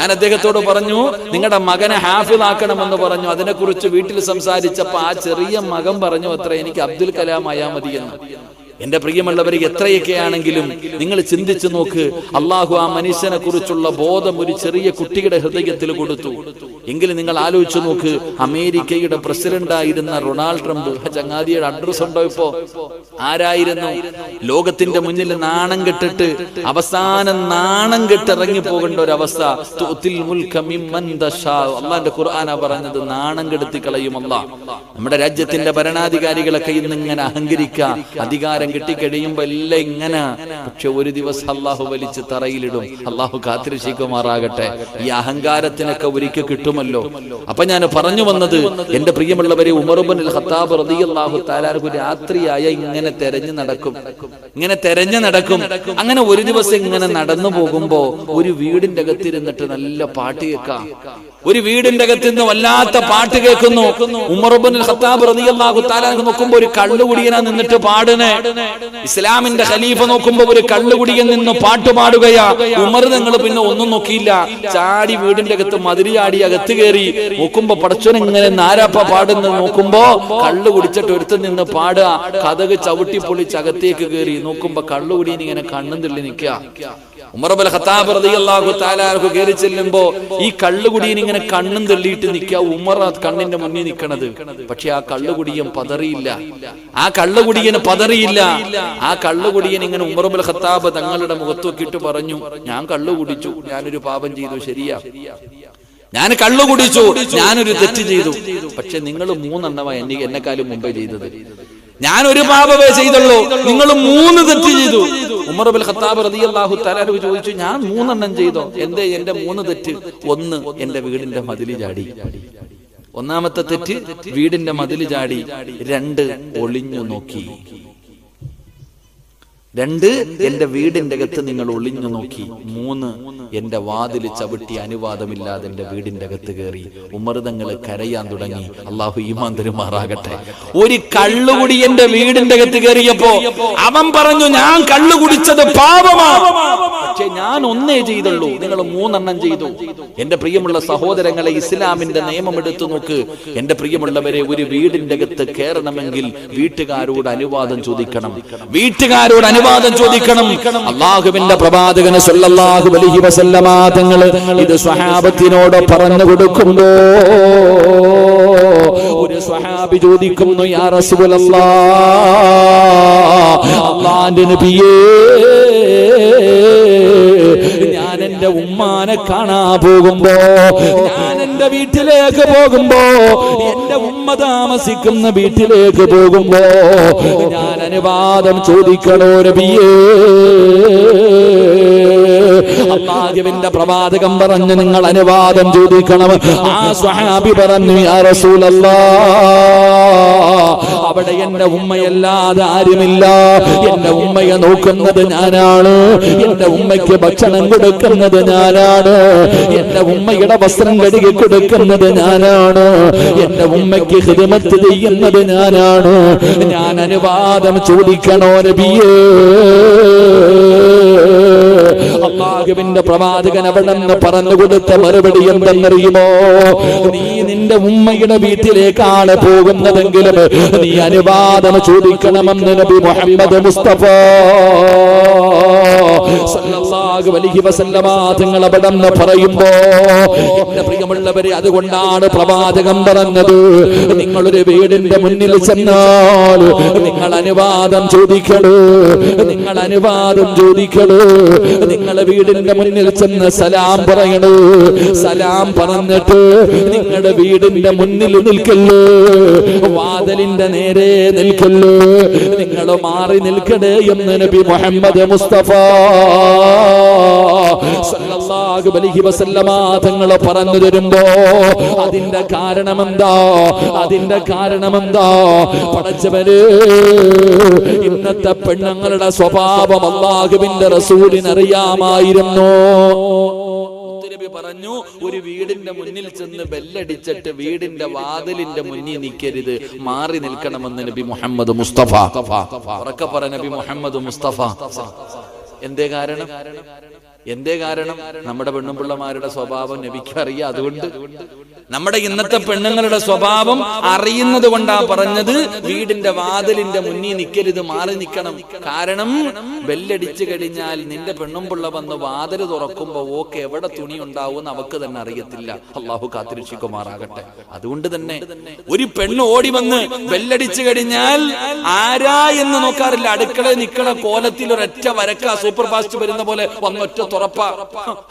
ഞാൻ അദ്ദേഹത്തോട് പറഞ്ഞു നിങ്ങളുടെ മകനെ ഹാഫിൾ ആക്കണമെന്ന് പറഞ്ഞു. അതിനെക്കുറിച്ച് വീട്ടിൽ സംസാരിച്ചപ്പോ ആ ചെറിയ മകൻ പറഞ്ഞു അത്രേ എനിക്ക് അബ്ദുൽ കലാം ആയാ മതിയെന്ന്. എന്റെ പ്രിയമുള്ളവരെ, എത്രയൊക്കെയാണെങ്കിലും നിങ്ങൾ ചിന്തിച്ചു നോക്ക്. അള്ളാഹു ആ മനുഷ്യനെ കുറിച്ചുള്ള ബോധം ഒരു ചെറിയ കുട്ടിയുടെ ഹൃദയത്തിൽ കൊടുത്തു. എങ്കിലും നിങ്ങൾ ആലോചിച്ചു നോക്ക്, അമേരിക്കയുടെ പ്രസിഡന്റായിരുന്ന റൊണാൾഡ് ട്രംപ്, ചങ്ങാതിയുടെ അഡ്രസ് ഉണ്ടോ ഇപ്പോ? ആരായിരുന്നു? ലോകത്തിന്റെ മുന്നിൽ നാണം കെട്ടിട്ട് അവസാനം നാണം കെട്ടിറങ്ങി പോകേണ്ട ഒരു അവസ്ഥ. അള്ളാന്റെ ഖുർആനാ പറഞ്ഞത്, നാണം കെടുത്തി കളയും അല്ലാഹ്. നമ്മുടെ രാജ്യത്തിന്റെ ഭരണാധികാരികളൊക്കെ ഇന്ന് ഇങ്ങനെ അഹങ്കരിക്കുക, അധികാരം കിട്ടിക്കഴിയുമ്പോ എല്ലാം ഇങ്ങനെ. പക്ഷെ ഒരു ദിവസം അള്ളാഹു വലിച്ച് തറയിലിടും. അള്ളാഹു കാത്തിരക്ഷിക്കുമാറാകട്ടെ. ഈ അഹങ്കാരത്തിനൊക്കെ ഒരിക്കൽ കിട്ടുമല്ലോ. അപ്പൊ ഞാൻ പറഞ്ഞു വന്നത്, എന്റെ പ്രിയമുള്ളവരെ, ഉമർ ഇബ്നുൽ ഖത്താബ് റളിയല്ലാഹു തആല അൻഹു രാത്രിയായ ഇങ്ങനെ തെരഞ്ഞു നടക്കും. അങ്ങനെ ഒരു ദിവസം ഇങ്ങനെ നടന്നു പോകുമ്പോ ഒരു വീടിന്റെ അകത്തിരുന്നിട്ട് നല്ല പാട്ട് കേൾക്കാം. ഒരു വീടിന്റെ അകത്ത് നിന്ന് വല്ലാത്ത പാട്ട് കേൾക്കുന്നു. ഉമർ ഇബ്നുൽ ഖത്താബ് റളിയല്ലാഹു തആല അൻഹു നോക്കുമ്പോ ഒരു കള്ളുകുടിയനാ നിന്നിട്ട് പാടുന്നേ. ഇസ്ലാമിന്റെ ഖലീഫ നോക്കുമ്പോ ഒരു കള്ളുകുടിയൻ നിന്ന് പാട്ട് പാടുകയാ. ഉമർ നിങ്ങൾ പിന്നെ ഒന്നും നോക്കിയില്ല, ചാടി വീടിന്റെ അകത്ത് മതിൽ ചാടി അകത്ത് കയറി. നോക്കുമ്പോ പടച്ചോൻ ഇങ്ങനെ നാരാപ്പ പാടുന്നത് നോക്കുമ്പോ കള്ളു കുടിച്ചിട്ട് ഒരുത്ത് നിന്ന് പാടുക. കതക് ചവിട്ടി പൊളിച്ച് അകത്തേക്ക് കയറി നോക്കുമ്പോ കള്ളുകുടിയൻ ഇങ്ങനെ കണ്ണും തള്ളി നിൽക്കുക. ഉമർ ഇബ്നുൽ ഖത്താബ് റളിയല്ലാഹു തആല അൻഹു കയറി ചെല്ലുമ്പോ ഈ കള്ളുകുടിയൻ ഇങ്ങനെ കണ്ണും തള്ളിയിട്ട് നിൽക്കുക. ഉമർ കണ്ണിന്റെ മുന്നിൽ നിൽക്കണത്. പക്ഷെ ആ കള്ളുകുടിയൻ പതറിയില്ല. ആ കള്ളുകുടിയൻ ഇങ്ങനെ ഉമർ ഇബ്നുൽ ഖത്താബ് തങ്ങളുടെ മുഖത്ത് നോക്കിയിട്ട് പറഞ്ഞു, ഞാൻ കള്ളു കുടിച്ചു, ഞാനൊരു പാപം ചെയ്തു, ശരിയാ, ഞാൻ കള്ളു കുടിച്ചു, ഞാനൊരു തെറ്റ് ചെയ്തു. പക്ഷെ നിങ്ങൾ 3 എണ്ണമാ എന്നെക്കാളും മുമ്പേ ചെയ്തത്. ഞാൻ ഒരു പാപമേ ചെയ്തുള്ളൂ, നിങ്ങൾ 3 തെറ്റ് ചെയ്തു. ഉമർ ഇബ്നുൽ ഖത്താബ് റളിയല്ലാഹു തആല അൻഹു ചോദിച്ചു, ഞാൻ 3 എണ്ണം ചെയ്തോ? എന്തേ എന്റെ 3 തെറ്റ്? 1, എന്റെ വീടിന്റെ മതിൽ ചാടി. ഒന്നാമത്തെ തെറ്റ് വീടിന്റെ മതിൽ ചാടി. 2, ഒളിഞ്ഞു നോക്കി. 2, എന്റെ വീടിന്റെ അകത്ത് നിങ്ങൾ ഒളിഞ്ഞു നോക്കി. 3, എന്റെ വാതിൽ ചവിട്ടി അനുവാദമില്ലാതെ എന്റെ വീടിന്റെ അകത്ത് കയറി. ഉമർ തങ്ങൾ കരയാൻ തുടങ്ങി. അള്ളാഹു ഈമാൻ തരുമാറാകട്ടെ. ഒരു കള്ളുകുടി എന്റെ വീടിന്റെ അകത്ത് കയറിയപ്പോ അവൻ പറഞ്ഞു, ഞാൻ കള്ളു കുടിച്ചത് പാപമാണ്, പക്ഷെ ഞാൻ 1 ചെയ്തുള്ളൂ, നിങ്ങൾ 3 എണ്ണം ചെയ്തു. എന്റെ പ്രിയമുള്ള സഹോദരങ്ങളെ, ഇസ്ലാമിന്റെ നിയമം എടുത്തു നോക്ക്. എന്റെ പ്രിയമുള്ളവരെ, ഒരു വീടിന്റെ അകത്ത് കയറണമെങ്കിൽ വീട്ടുകാരോട് അനുവാദം ചോദിക്കണം. അല്ലാഹുവിന്റെ പ്രവാചകൻ സല്ലല്ലാഹു അലൈഹി വസല്ലമ തങ്ങൾ ഇത് സ്വഹാബത്തിനോട് പറഞ്ഞു കൊടുക്കുമ്പോ ഒരു സ്വഹാബി ചോദിക്കുന്നു, യാ റസൂലല്ലാഹ്, അല്ലാഹുവിന്റെ നബിയേ, ഞാൻ എന്റെ ഉമ്മാനെ കാണാൻ പോകുമ്പോ, ഞാൻ എന്റെ വീട്ടിലേക്ക് പോകുമ്പോ, എന്റെ ഉമ്മ താമസിക്കുന്ന വീട്ടിലേക്ക് പോകുമ്പോ ഞാൻ അനുവാദം ചോദിക്കണോ നബിയേ? അല്ലാഹുവിന്റെ പ്രവാചകൻ പറഞ്ഞു, നിങ്ങൾ അനുവാദം ചോദിക്കണം. ആ സ്വഹാബി പറഞ്ഞു, യാ റസൂലല്ലാഹ്, അവിടെ എന്റെ ഉമ്മയല്ലാതെ ആരുമില്ല. എന്റെ ഉമ്മയെ നോക്കുന്നത് ഞാനാണ്, എന്റെ ഉമ്മയ്ക്ക് ഭക്ഷണം കൊടുക്കുന്നത് ഞാനാണ്, എന്റെ ഉമ്മയുടെ വസ്ത്രം കഴുകി കൊടുക്കുന്നത് ഞാനാണ്, എന്റെ ഉമ്മയ്ക്ക് ഖിദ്മത്ത് ചെയ്യുന്നത് ഞാനാണ്. ഞാൻ അനുവാദം ചോദിക്കണോ നബിയേ? അല്ലാഹുവിന്റെ പ്രവാചകൻ അവിടെ നിന്ന് പറഞ്ഞു കൊടുത്ത മറുപടി എന്തെന്നറിയുമോ? നീ നിന്റെ ഉമ്മയുടെ വീട്ടിലേക്കാണ് പോകുന്നതെങ്കിലും നീ അനുവാദം ചോദിക്കണമെന്ന് നബി മുഹമ്മദ് മുസ്തഫ സല്ലല്ലാഹു അലൈഹി വസല്ലമ തങ്ങൾ അവിടെ നിന്ന് പറയുമ്പോ, എന്റെ പ്രിയമുള്ളവരെ, അതുകൊണ്ടാണ് പ്രവാചകൻ പറഞ്ഞത്, നിങ്ങളൊരു വീടിന്റെ മുന്നിൽ ചെന്നാൽ നിങ്ങൾ അനുവാദം ചോദിക്കണോ, നിങ്ങൾ അനുവാദം ചോദിക്കണോ. നിങ്ങൾ വീടിന്റെ മുന്നിൽ ചെന്ന് സലാം പറയണോ. സലാം പറഞ്ഞിട്ട് നിങ്ങളുടെ വീടിന്റെ മുന്നിൽ നിൽക്കല്ലോ, വാതിലിന്റെ നേരെ നിൽക്കല്ലോ, നിങ്ങൾ മാറി നിൽക്കണേ എന്ന് നബി മുഹമ്മദ് മുസ്തഫ സല്ലല്ലാഹു അലൈഹി വസല്ലമ തങ്ങൾ പറഞ്ഞു തരുമ്പോ അതിന്റെ കാരണമെന്താ? പടച്ചവരെ, ഇന്നത്തെ പെണ്ണുങ്ങളുടെ സ്വഭാവം അല്ലാഹുവിന്റെ റസൂലിന് അറിയാമായിരുന്നു. നബി പറഞ്ഞു, ഒരു വീടിന്റെ മുന്നിൽ ചെന്ന് ബെല്ലടിച്ചിട്ട് വീടിന്റെ വാതിലിന്റെ മുന്നിൽ നിൽക്കരുത്, മാറി നിൽക്കണമെന്ന് നബി മുഹമ്മദ് മുസ്തഫ. ഉറക്കെ പറ, നബി മുഹമ്മദ് മുസ്തഫ. എന്തേ കാരണം? എന്തേ കാരണം? നമ്മുടെ പെണ്ണുപിള്ളമാരുടെ സ്വഭാവം നബിക്ക് അറിയാം. അതുകൊണ്ട് നമ്മുടെ ഇന്നത്തെ പെണ്ണുങ്ങളുടെ സ്വഭാവം അറിയുന്നത് കൊണ്ടാ പറഞ്ഞത് വീടിന്റെ വാതിലിന്റെ മുന്നിൽ നിൽക്കരുത്, മാറി നിൽക്കണം. കാരണം ബെല്ലടിച്ചു കഴിഞ്ഞാൽ നിന്റെ പെണ്ണുപിള്ള വന്ന് വാതിൽ തുറക്കുമ്പോ ഓക്കെ എവിടെ തുണി ഉണ്ടാവും അവക്ക് തന്നെ അറിയത്തില്ല. അള്ളാഹു കാത്തിരക്ഷിക്കുമാറാകട്ടെ. അതുകൊണ്ട് തന്നെ ഒരു പെണ്ണ് ഓടി വന്ന് ബെല്ലടിച്ചു കഴിഞ്ഞാൽ ആരാ എന്ന് നോക്കാറില്ല. അടുക്കളയിൽ നിൽക്കണ കോലത്തിൽ ഒരൊറ്റ വരക്ക സൂപ്പർ ഫാസ്റ്റ് വരുന്ന പോലെ ഒന്നൊറ്റ തുറപ്പ.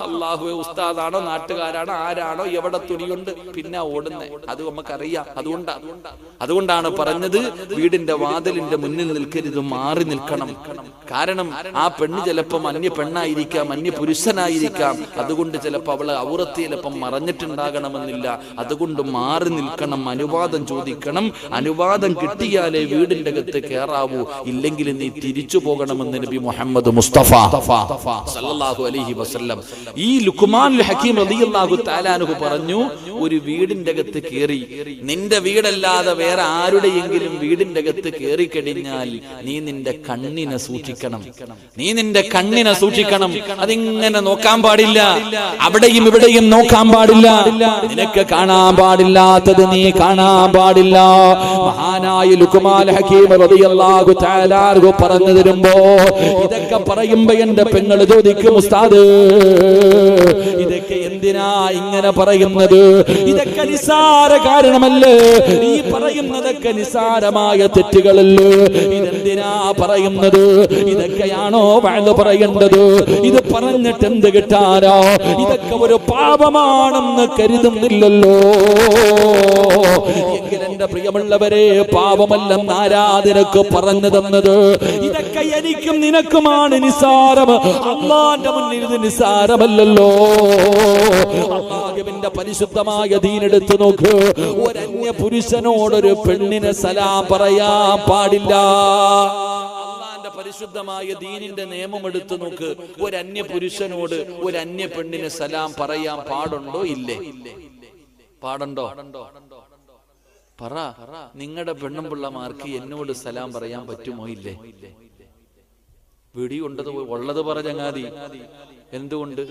അള്ളാഹു ഉസ്താദാണോ നാട്ടുകാരാണോ ആരാണോ എവിടെ തുണിയുണ്ട് പിന്നെ ഓടുന്നേ. അത് നമുക്കറിയാം. അതുകൊണ്ടാണ് പറഞ്ഞത് വീടിന്റെ വാതിലിന്റെ മുന്നിൽ നിൽക്കരുത്, മാറി നിൽക്കണം. കാരണം ആ പെണ്ണ് ചിലപ്പം അന്യ പെണ്ണായിരിക്കാം, അന്യ പുരുഷനായിരിക്കാം. അതുകൊണ്ട് ചിലപ്പോൾ അവളെ ഔറത്ത് ചിലപ്പം മറഞ്ഞിട്ടുണ്ടാകണമെന്നില്ല. അതുകൊണ്ട് മാറി നിൽക്കണം, അനുവാദം ചോദിക്കണം. അനുവാദം കിട്ടിയാലേ വീടിന്റെ അകത്ത് കയറാവൂ, ഇല്ലെങ്കിൽ നീ തിരിച്ചു പോകണമെന്ന് നബി മുഹമ്മദ് മുസ്തഫ സല്ലല്ലാഹു അലൈഹി വസല്ലം. ഈ ലുഖ്മാനുൽ ഹകീം റളിയല്ലാഹു തആല അൻഹു പറഞ്ഞു, ഒരു വീടിന്റെ അകത്ത് കയറി, നിന്റെ വീടല്ലാതെ വേറെ ആരുടെയെങ്കിലും വീടിന്റെ അകത്ത് കയറി കഴിഞ്ഞാൽ നീ നിന്റെ കണ്ണിനെ സൂക്ഷിക്കണം. നീ നിന്റെ കണ്ണിനെ സൂക്ഷിക്കണം. അതിങ്ങനെ നോക്കാൻ പാടില്ല, അവിടെയും ഇവിടെയും നോക്കാൻ പാടില്ല. നിനക്ക് കാണാൻ പാടില്ലാത്തത് നീ കാണാൻ പാടില്ല. മഹാനായ ലുഖ്മാനുൽ ഹകീം റളിയല്ലാഹു തആല അൻഹു പറഞ്ഞു തരുമ്പോ ഇതൊക്കെ പറയുമ്പോ എന്റെ പെങ്ങള് ചോദിക്കും, ഉസ്താദ് ഇതൊക്കെ എന്തിനാ ഇങ്ങനെ പറയുന്നത്? ഇതൊക്കെ നിസാര കാരണമല്ലേ? ഈ പറയുന്നതൊക്കെ നിസാരമായ തെറ്റുകളല്ലേ? ഇതെന്തിനാ പറയുന്നത്? ഇതൊക്കെയാണോ വഅദ് പറയേണ്ടത്? ഇത് പറഞ്ഞിട്ട് എന്ത് കിട്ടാനോ? ഇതൊക്കെ ഒരു പാപമാണെന്ന് കരുതുന്നില്ലല്ലോ. എങ്കിൽ എന്റെ പ്രിയമുള്ളവരെ, പാപമല്ലെന്ന് ആരാ നിനക്ക് പറഞ്ഞു തന്നത്? ഇതൊക്കെ എനിക്കും നിനക്കുമാണ് നിസാരം. അല്ലാഹുവിന്റെ മുന്നിൽ ഇത് നിസാരമല്ലല്ലോ. അല്ലാഹുവിന്റെ പരിശുദ്ധമായ ദീനെടുത്ത് നോക്ക്. ഒരന്യ പുരുഷനോടൊരു പെണ്ണിനെ സലാം പറയാൻ പാടില്ല. അല്ലാഹുവിന്റെ പരിശുദ്ധമായ ദീനിന്റെ നിയമം എടുത്തു നോക്ക്. ഒരന്യ പുരുഷനോട് ഒരു അന്യ പെണ്ണിനെ സലാം പറയാൻ പാടുണ്ടോ? ഇല്ലേ? പാടുണ്ടോ? പറ. നിങ്ങളുടെ പെണ്ണും പിള്ളമാർക്ക് എന്നോട് സലാം പറയാൻ പറ്റുമോ? ഇല്ലേ? വെടിയുണ്ടത് ഉള്ളത് പറ ചങ്ങാതി. എന്തുകൊണ്ട്?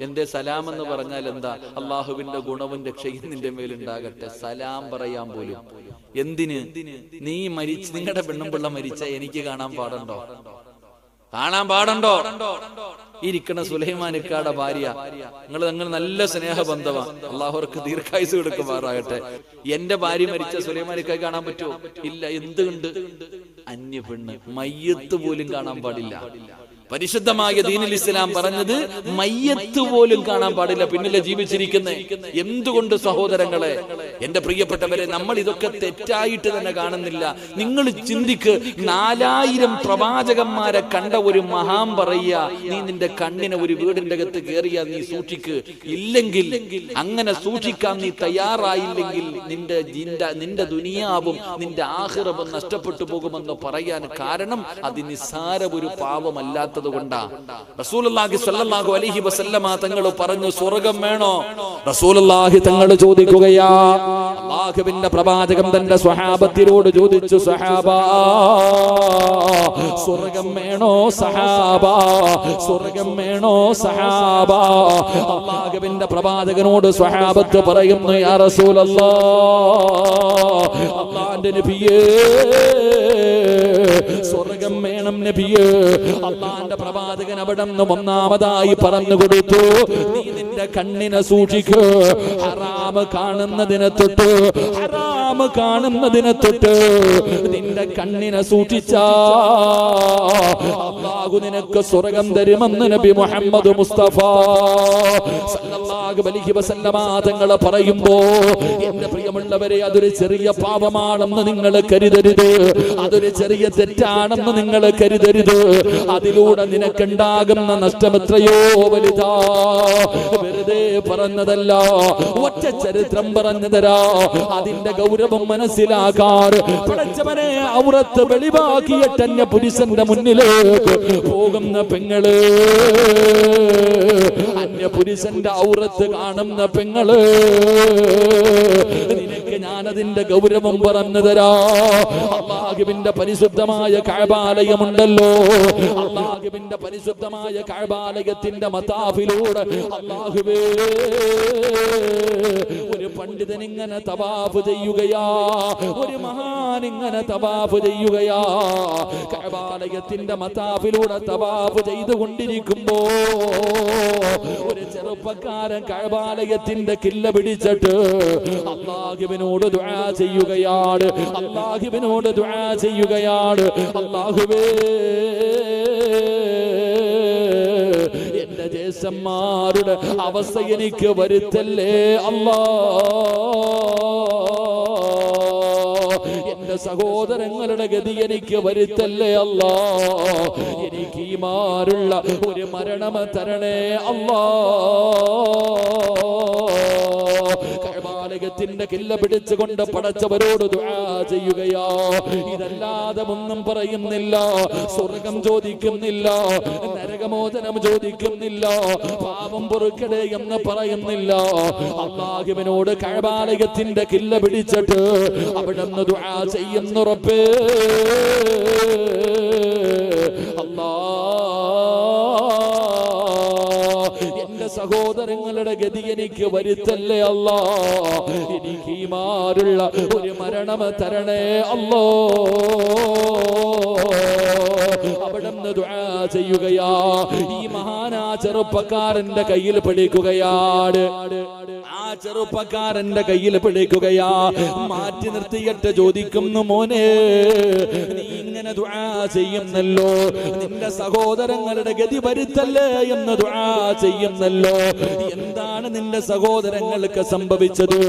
എന്റെ സലാം എന്ന് പറഞ്ഞാൽ എന്താ? അള്ളാഹുവിന്റെ ഗുണവും രക്ഷയും നിന്റെ മേലുണ്ടാകട്ടെ. സലാം പറയാൻ പോലും എന്തിന്? നീ മരിച്ച് നിങ്ങളുടെ പെണ്ണും പിള്ള മരിച്ച എനിക്ക് കാണാൻ പാടുണ്ടോ? കാണാൻ പാടുണ്ടോ? ഇരിക്കണ സുലൈമാനിക്കാടെ ഭാര്യ, നിങ്ങൾ നല്ല സ്നേഹബന്ധമാ, അള്ളാഹുർക്ക് ദീർഘായുസ് കൊടുക്കുമാറാകട്ടെ. എന്റെ ഭാര്യ മരിച്ച സുലൈമാനിക്കായി കാണാൻ പറ്റുമോ? ഇല്ല. എന്തുകൊണ്ട്? അന്യ പെണ്ണ്, മയ്യത്ത് പോലും കാണാൻ പാടില്ല. പരിശുദ്ധമായ ദീനുൽ ഇസ്ലാം പറഞ്ഞത് മയ്യത്ത് പോലും കാണാൻ പാടില്ല, പിന്നിലെ ജീവിച്ചിരിക്കുന്നേ. എന്തുകൊണ്ട് സഹോദരങ്ങളെ, എന്റെ പ്രിയപ്പെട്ടവരെ, നമ്മൾ ഇതൊക്കെ തെറ്റായിട്ട് തന്നെ കാണുന്നില്ല. നിങ്ങൾ ചിന്തിക്ക്, 4000 പ്രവാചകന്മാരെ കണ്ട ഒരു മഹാൻ പറയുക, നീ നിന്റെ കണ്ണിനെ ഒരു വീടിന്റെ അകത്ത് കയറിയാ നീ സൂക്ഷിക്ക്. ഇല്ലെങ്കിൽ, അങ്ങനെ സൂക്ഷിക്കാൻ നീ തയ്യാറായില്ലെങ്കിൽ നിന്റെ ദുനിയാവും നിന്റെ ആഖിറവും നഷ്ടപ്പെട്ടു പോകുമെന്ന് പറയാൻ കാരണം അത് നിസ്സാര ഒരു പാപമല്ലാത്ത റസൂലുള്ളാഹി സ്വല്ലല്ലാഹു അലൈഹി വസല്ലമ തങ്ങൾ പറഞ്ഞു, സ്വർഗ്ഗം വേണോ? റസൂലുള്ളാഹി തങ്ങൾ ചോദിക്കുകയാ. അല്ലാഹുവിന്റെ പ്രവാചകൻ തന്റെ സ്വഹാബത്തിനോട് ചോദിച്ചു, സഹാബാ സ്വർഗ്ഗം വേണോ? സഹാബാ സ്വർഗ്ഗം വേണോ? സഹാബാ. അല്ലാഹുവിന്റെ പ്രവാചകനോട് സ്വഹാബത്ത് പറയുന്നു, യാ റസൂലല്ലാഹ്, അല്ലാഹുവിന്റെ നബിയേ സ്വർഗ്ഗം വേണം നബിയേ. അല്ലാഹുവിന്റെ പ്രവാചകൻ അവിടെ നിന്ന് ഒന്നാമതായി പറഞ്ഞു കൊടുത്തു, നീ നിന്റെ കണ്ണിനെ സൂക്ഷിക്കൂ. ഹറാമ് കാണുന്നതിനെ തൊട്ട് നിന്റെ കണ്ണിനെ സൂക്ഷിച്ചാ അല്ലാഹു നിനക്ക് സ്വർഗ്ഗം തരുമെന്ന് നബി മുഹമ്മദ് മുസ്തഫ സല്ലല്ലാഹു അലൈഹി വസല്ലമ തങ്ങൾ പറയുമ്പോ, എന്റെ പ്രിയമുള്ളവരെ, അതൊരു ചെറിയ പാപമാണെന്ന് നിങ്ങൾ കരുതരുത്. അതൊരു ചെറിയ തെറ്റാണെന്ന് നിങ്ങൾ കരുതരുത്. അതിലൂടെ നിനക്കുണ്ടാകുന്ന നഷ്ടം എത്രയോ വലുതാ. വെറുതെ പറഞ്ഞതല്ല, ഒറ്റ ചരിത്രം പറഞ്ഞു തരാ. അതിന്റെ ഗൗരവം മനസ്സിലാക്കാറ് പടച്ചവനെ ഔറത്ത് വെളിവാക്കിയിട്ട് അന്യ പുരുഷന്റെ മുന്നിലേക്ക് പോകുന്ന പെങ്ങള്, അന്യ പുരുഷന്റെ ഔറത്ത് കാണുന്ന പെങ്ങള്, നിനക്ക് ഞാനതിന്റെ ഗൗരവം പറഞ്ഞു തരാ. അല്ലാഹുവിന്റെ പരിശുദ്ധമായ കഅബാലയമുണ്ടല്ലോ, അല്ലാഹുവിന്റെ പരിശുദ്ധമായ കഅബാലയത്തിന്റെ മതാഫിലൂടെ അല്ലാഹുവേ ഒരു പണ്ഡിതൻ ഇങ്ങനെ തവാഫ് ചെയ്യുകയാ, ഒരു മഹാൻ ഇങ്ങനെ തവാഫ് ചെയ്യുകയാ. കഅബാലയത്തിന്റെ മതാഫിലൂടെ തവാഫ് ചെയ്തുകൊണ്ടിരിക്കുമ്പോ ഒരു ചെറുപ്പക്കാരൻ കഅബാലയത്തിന്റെ കില്ല പിടിച്ചിട്ട് അല്ലാഹുവിനോട് ദുആ ചെയ്യുകയാണ്, അല്ലാഹുവിനോട് ദുആ ചെയ്യുകയാണ്. അല്ലാഹുവേ എന്റെ ജ്യേഷ്ഠന്മാരുടെ അവസ്ഥ എനിക്ക് വരുത്തല്ലേ അല്ലാ, എന്റെ സഹോദരങ്ങളുടെ ഗതി എനിക്ക് വരുത്തല്ലേ അല്ലാ, എനിക്ക് ഈമാനുള്ള ഒരു മരണം തരണേ അല്ലാ. കഅബാലയത്തിന്റെ കില്ല പിടിച്ചുകൊണ്ട് പടച്ചവരോട് ദുആ ചെയ്യുകയാ. ഇതല്ലാതെ ഒന്നും പറയുന്നില്ല, സ്വർഗം ചോദിക്കുന്നില്ല, നരകമോചനം ചോദിക്കുന്നില്ല, പാപം പൊറുക്കണേ എന്ന് പറയുന്നില്ല. അല്ലാഹുവിനോട് കഅബാലയത്തിന്റെ കില്ല പിടിച്ചിട്ട് അവിടുന്ന് ദുആ ചെയ്യുന്നു, റബ്ബേ അല്ലാ എന്റെ സഹോദരങ്ങളുടെ ഗതി എനിക്ക് വരുത്തല്ലേ അല്ലാ, എനിക്ക് ഈമാനുള്ള ഒരു മരണം തരണേ അല്ലാ. അവിടുന്ന് ദുആ ചെയ്യുകയാ. ഈ മഹാനാ ചെറുപ്പക്കാരന്റെ കയ്യിൽ പിടിക്കുകയാണ്, ആ ചെറുപ്പക്കാരന്റെ കയ്യിൽ പിടിക്കുകയാ. മാറ്റി നിർത്തിയിട്ട് ചോദിക്കുന്നു, മോനെ നീ ഇങ്ങനെ ദുആ ചെയ്യുന്നല്ലോ, നിന്റെ സഹോദരങ്ങളുടെ ഗതി വരുത്തല്ലേ എന്ന് ദുആ ചെയ്യുന്നല്ലോ, എന്താണ് നിന്റെ സഹോദരങ്ങൾക്ക് സംഭവിച്ചത്?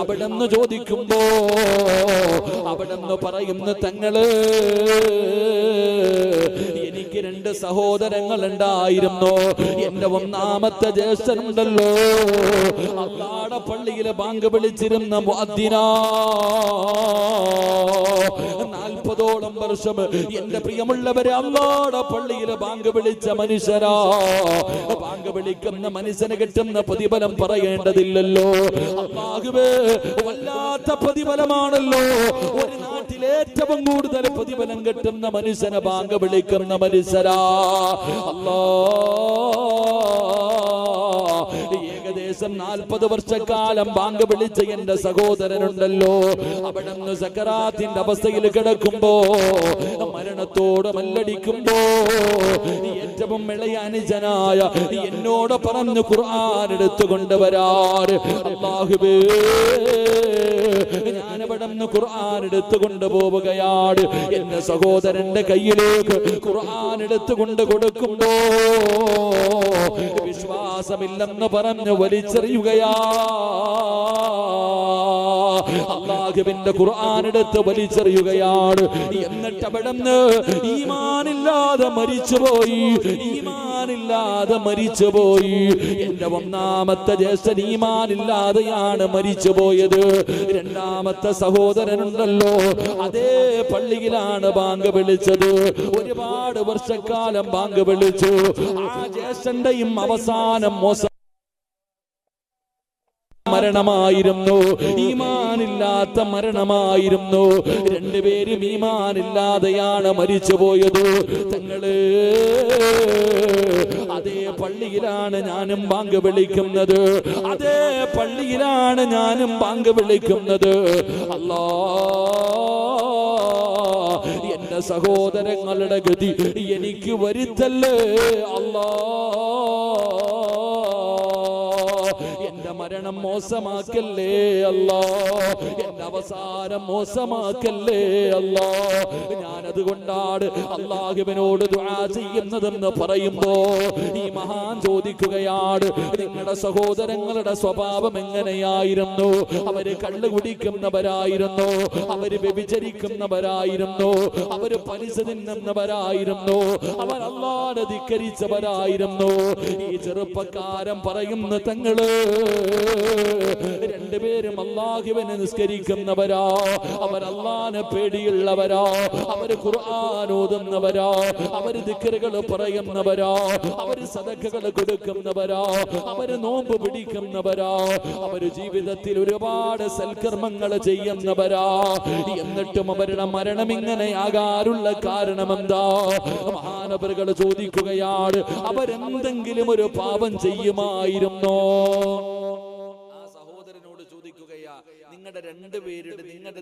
അവിടെന്ന് ചോദിക്കുമ്പോ അവിടെന്ന് പറയുന്നു, തങ്ങള് എനിക്ക് 2 സഹോദരങ്ങൾ ഉണ്ടായിരുന്നു. എന്റെ ഒന്നാമത്തെ ജ്യേഷ്ഠനുണ്ടല്ലോ, അല്ലാഹുവിന്റെ പള്ളിയിലെ ബാങ്ക് വിളിച്ചിരുന്ന മുഅദ്ദിനാ, 40ഓളം വർഷം എന്റെ പ്രിയമുള്ളവരെ അല്ലാഹുവിന്റെ പള്ളിയിലെ ബാങ്ക് വിളിച്ച മനുഷ്യരാ. ബാങ്ക് വിളിക്കുന്ന മനുഷ്യന് കിട്ടുന്ന പ്രതിഫലം പറയേണ്ടതില്ലല്ലോ. അല്ലാഹുവേ വല്ലാത്ത പ്രതിഫലമാണല്ലോ. ഒരു നാട്ടിൽ ഏറ്റവും കൂടുതൽ പ്രതിഫലം കിട്ടുന്ന മനുഷ്യനെ ബാങ്ക് വിളിക്കുന്ന മനുഷ്യരാ. ഏകദേശം 40 വർഷക്കാലം ബാങ്ക് വിളിച്ച എന്റെ സഹോദരനുണ്ടല്ലോ, അവിടുന്ന് സക്കറാത്തിന്റെ അവസ്ഥയിൽ കിടക്കുമ്പോ, മരണത്തോട് മല്ലടിക്കുമ്പോ, ഏറ്റവും ഇളയ അനുജനായ എന്നോട് പറഞ്ഞു ഖുർആൻ എടുത്തുകൊണ്ടുവരാറ്. അല്ലാഹുവേ ഞാനവിടുന്ന് ഖുർആൻ എടുത്തുകൊണ്ട് പോവുകയാണ്. എന്റെ സഹോദരന്റെ കയ്യിലേക്ക് ഖുർആൻ എടുത്തുകൊണ്ട് കൊടുക്കുമ്പോ വിശ്വാസമില്ലെന്ന് പറഞ്ഞു വലിച്ചെറിയുകയാ. അല്ലാഹുവിന്റെ ഖുർആൻ എടുത്ത് വലിച്ചെറിയുകയാണ്. എന്നിട്ട് അവിടുന്ന് ഈമാനില്ലാതെ മരിച്ചുപോയി, ഈമാനില്ലാതെ മരിച്ചുപോയി. എന്റെ ഒന്നാമത്തെ ജ്യേഷ്ഠൻ ഈമാനില്ലാതെയാണ് മരിച്ചുപോയത്. രണ്ടാമത്തെ സഹോദരനുണ്ടല്ലോ, അതേ പള്ളിയിലാണ് ബാങ്ക് വിളിച്ചത്. ഒരുപാട് വർഷക്കാലം ബാങ്ക് വിളിച്ചു. ആ ജ്യേഷ്ഠന്റെയും അവസാനം മോശം മരണമായിരുന്നു, ഈമാനില്ലാത്ത മരണമായിരുന്നു. 2 പേരും ഈമാനില്ലാതെയാണ് മരിച്ചുപോയത്. തങ്ങള് അതേ പള്ളിയിലാണ് ഞാനും ബാങ്ക് വിളിക്കുന്നത്, അതേ പള്ളിയിലാണ് ഞാനും ബാങ്ക് വിളിക്കുന്നത്. അല്ലാ എന്റെ സഹോദരങ്ങളുടെ ഗതി എനിക്ക് വരുത്തല്ലേ അല്ലാ, എന്റെ മരണം മോശമാക്കല്ലേ അല്ലാ, എന്റെ അവസാനം മോശമാക്കല്ലേ അല്ലാ. ഞാനതുകൊണ്ടാണ് അല്ലാഹുവിനോട് ദുആ ചെയ്യുന്നതെന്ന് പറയുമ്പോ ഈ മഹാൻ ചോദിക്കുകയാണ്, നിങ്ങളുടെ സഹോദരങ്ങളുടെ സ്വഭാവം എങ്ങനെയായിരുന്നു? അവര് കള്ളു കുടിക്കുന്നവരായിരുന്നു, അവര് വ്യഭിചരിക്കുന്നവരായിരുന്നു, അവര് പലിശ തിന്നുന്നവരായിരുന്നു, അവർ അല്ലാഹുവിനെ ധിക്കരിച്ചവരായിരുന്നു. ഈ ചെറുപ്പക്കാരൻ പറയുന്ന തങ്ങള് രണ്ടുപേരും അല്ലാഹുവിനെ നിസ്കരിക്കുന്നവരാ, അവർ അല്ലാഹുവിനെ പേടിയുള്ളവരാ, അവർ ഖുർആൻ ഓതുന്നവരാ, അവർ ദിക്റുകൾ പറയുന്നവരാ, അവർ സദഖകൾ കൊടുക്കുന്നവരാ, അവർ നോമ്പ് പിടിക്കുന്നവരാ, അവർ ജീവിതത്തിൽ ഒരുപാട് സൽക്കർമ്മങ്ങൾ ചെയ്യുന്നവരാ. എന്നിട്ടും അവരുടെ മരണം ഇങ്ങനെയാകാറുള്ള കാരണം എന്താ? മഹാനവറുകൾ ചോദിക്കുകയാണ്, അവരെന്തെങ്കിലും ഒരു പാപം ചെയ്യുമായിരുന്നോ?